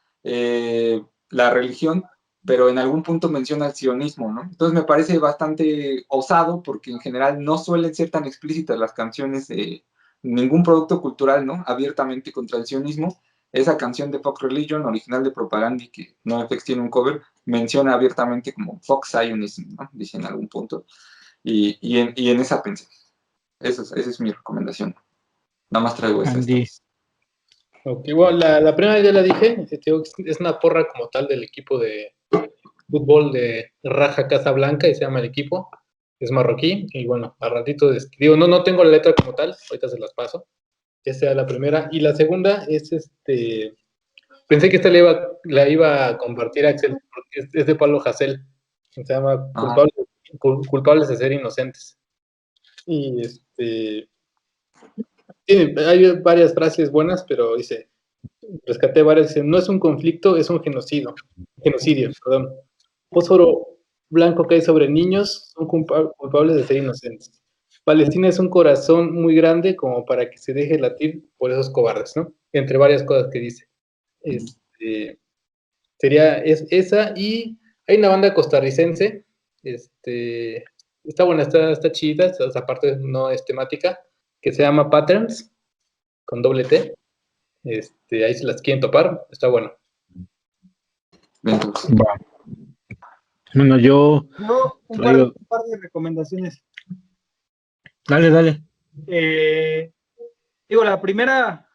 la religión, pero en algún punto menciona el sionismo, ¿no? Entonces me parece bastante osado porque en general no suelen ser tan explícitas las canciones de ningún producto cultural, ¿no? Abiertamente contra el sionismo. Esa canción de Folk Religion, original de Propagandhi, que NoFX tiene un cover, menciona abiertamente como Fox Zionism, ¿no? Dice en algún punto. Y en esa pensé. Esa es mi recomendación. Nada más traigo esa esta Andy. vez. Ok, bueno, la primera ya la dije, es una porra como tal del equipo de fútbol de Raja Casablanca, y se llama el equipo, es marroquí, y bueno, al ratito, digo, no tengo la letra como tal, ahorita se las paso. Esa era la primera, y la segunda es pensé que esta la iba a compartir Axel, porque es de Pablo Hasél, se llama Culpables de ser inocentes. Y hay varias frases buenas, pero rescaté varias, dice, no es un conflicto, es un genocidio, perdón. Fósforo blanco cae sobre niños, son culpables de ser inocentes. Palestina es un corazón muy grande como para que se deje latir por esos cobardes, ¿no? Entre varias cosas que dice. Sería esa, y hay una banda costarricense, está buena, está chida, esa parte no es temática, que se llama Patterns, con doble T. Ahí se las quieren topar, está bueno. Va. Bueno, yo un traigo... par de recomendaciones. Dale. La primera,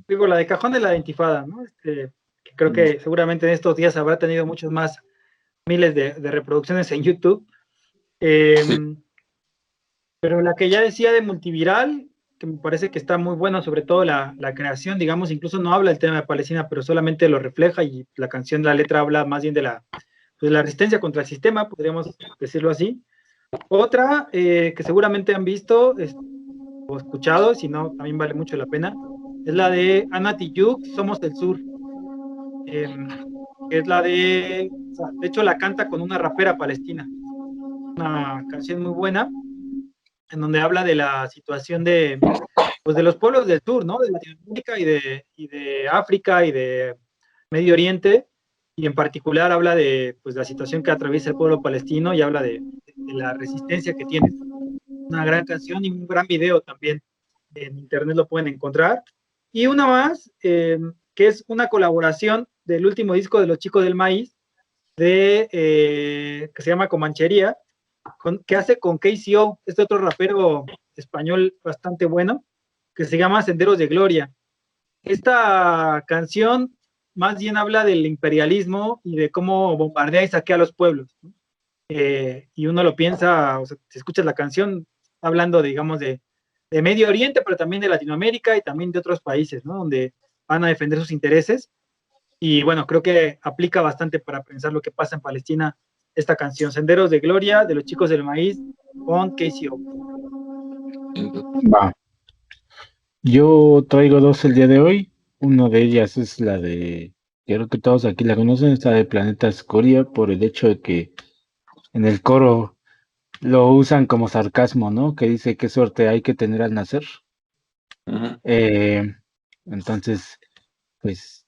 la de cajón de la intifada, ¿no? Que creo que seguramente en estos días habrá tenido muchos más miles de reproducciones en YouTube. Sí. Pero la que ya decía de multiviral, que me parece que está muy bueno, sobre todo la creación, digamos, incluso no habla del tema de Palestina, pero solamente lo refleja, y la canción, la letra habla más bien de la resistencia contra el sistema, podríamos decirlo así. Otra que seguramente han visto o escuchado, si no, también vale mucho la pena, es la de Ana Tijoux, Somos del Sur. Es la de hecho la canta con una rapera palestina. Una canción muy buena, en donde habla de la situación de los pueblos del sur, ¿no? De Latinoamérica y de África y de Medio Oriente, y en particular habla de la situación que atraviesa el pueblo palestino, y habla de la resistencia que tiene. Una gran canción y un gran video también. En internet lo pueden encontrar. Y una más, que es una colaboración del último disco de Los Chicos del Maíz, que se llama Comanchería, que hace con KCO, este otro rapero español bastante bueno, que se llama Senderos de Gloria. Esta canción más bien habla del imperialismo y de cómo bombardea y saquea a los pueblos, ¿no? Y uno lo piensa, si escuchas la canción, hablando, digamos, de Medio Oriente, pero también de Latinoamérica y también de otros países, ¿no? Donde van a defender sus intereses. Y bueno, creo que aplica bastante para pensar lo que pasa en Palestina esta canción, Senderos de Gloria, de Los Chicos del Maíz, con KCO. Va. Yo traigo dos el día de hoy. Una de ellas es la de, creo que todos aquí la conocen, esta de Planeta Escoria, por el hecho de que en el coro lo usan como sarcasmo, ¿no? Que dice qué suerte hay que tener al nacer. Entonces, pues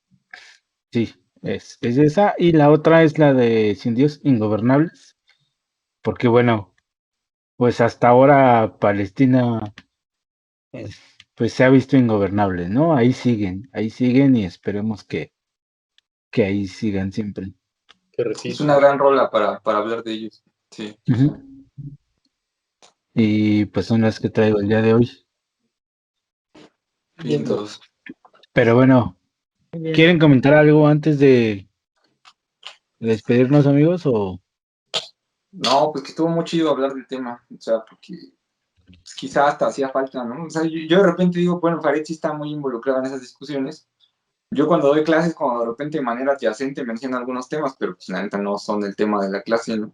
sí, es esa. Y la otra es la de Sin Dios Ingobernables, porque bueno, pues hasta ahora Palestina pues se ha visto ingobernable, ¿no? Ahí siguen y esperemos que ahí sigan siempre. Es una gran rola para hablar de ellos, sí. Y pues son las que traigo el día de hoy. Vientos. Pero bueno, ¿quieren comentar algo antes de despedirnos, amigos? O no, pues que estuvo muy chido hablar del tema, o sea, porque pues, quizá hasta hacía falta, ¿no? O sea, yo de repente digo, bueno, Farid sí está muy involucrado en esas discusiones. Yo cuando doy clases, como de repente de manera adyacente menciono algunos temas, pero pues la neta no son el tema de la clase, ¿no?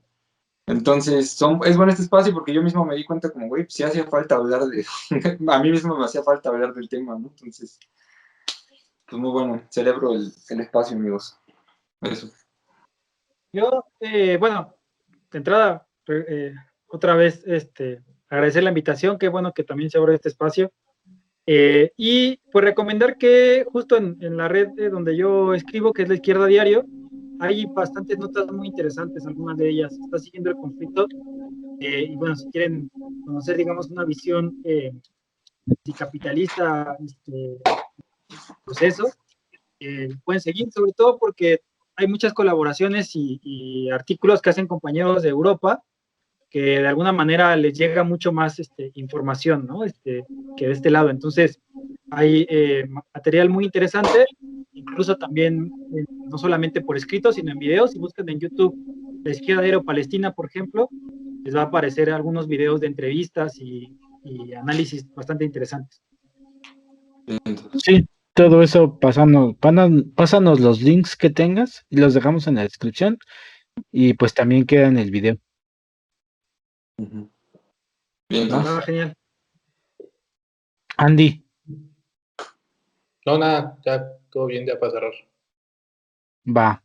Entonces, es bueno este espacio porque yo mismo me di cuenta como, güey, pues sí hacía falta hablar de... a mí mismo me hacía falta hablar del tema, ¿no? Entonces, pues muy bueno, celebro el espacio, amigos. Eso. Yo, bueno, de entrada, otra vez, agradecer la invitación, qué bueno que también se abre este espacio. Y pues recomendar que justo en la red donde yo escribo, que es La Izquierda Diario, hay bastantes notas muy interesantes, algunas de ellas. Está siguiendo el conflicto. Y bueno, si quieren conocer, digamos, una visión anticapitalista, proceso, pueden seguir, sobre todo porque hay muchas colaboraciones y artículos que hacen compañeros de Europa, que de alguna manera les llega mucho más información, ¿no? Que de este lado. Entonces, hay material muy interesante, incluso también, no solamente por escrito, sino en videos. Si buscan en YouTube la Izquierda Aero-Palestina, por ejemplo, les va a aparecer algunos videos de entrevistas y análisis bastante interesantes. Sí, todo eso, pásanos los links que tengas y los dejamos en la descripción y pues también queda en el video. Bien, entonces. Genial. Andy, No, nada, ya todo bien, ya para cerrar. va.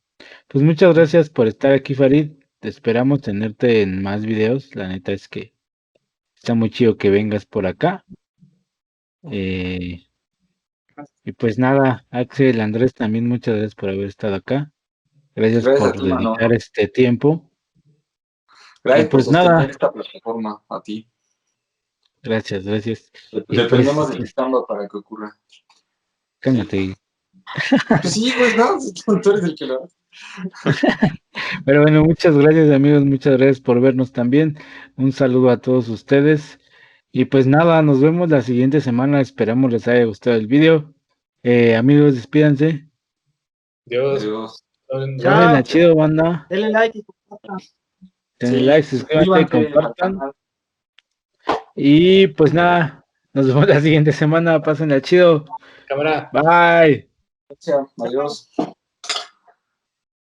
Pues muchas gracias por estar aquí, Farid. Te esperamos tenerte en más videos. La neta es que está muy chido que vengas por acá. Y pues nada, Axel, Andrés, también muchas gracias por haber estado acá. Gracias Gracias a por ti, mano. dedicar este tiempo. Gracias por Pues sostener nada, esta plataforma a ti. gracias. Y Dependemos pues, de tu chamba para que ocurra. cálmate. Pues sí, pues no, tú eres el que lo hace. Pero bueno, muchas gracias, amigos, muchas gracias por vernos también. Un saludo a todos ustedes. Y pues nada, nos vemos la siguiente semana. Esperamos les haya gustado el video. Amigos, despídanse. Dios. Adiós. Pásenla chido, banda. Denle like y compartan. Denle Sí, like, suscríbanse, suscríbanse al compartan. canal. Y pues nada, nos vemos la siguiente semana. Pásenla chido. Cámara. Bye. Adiós.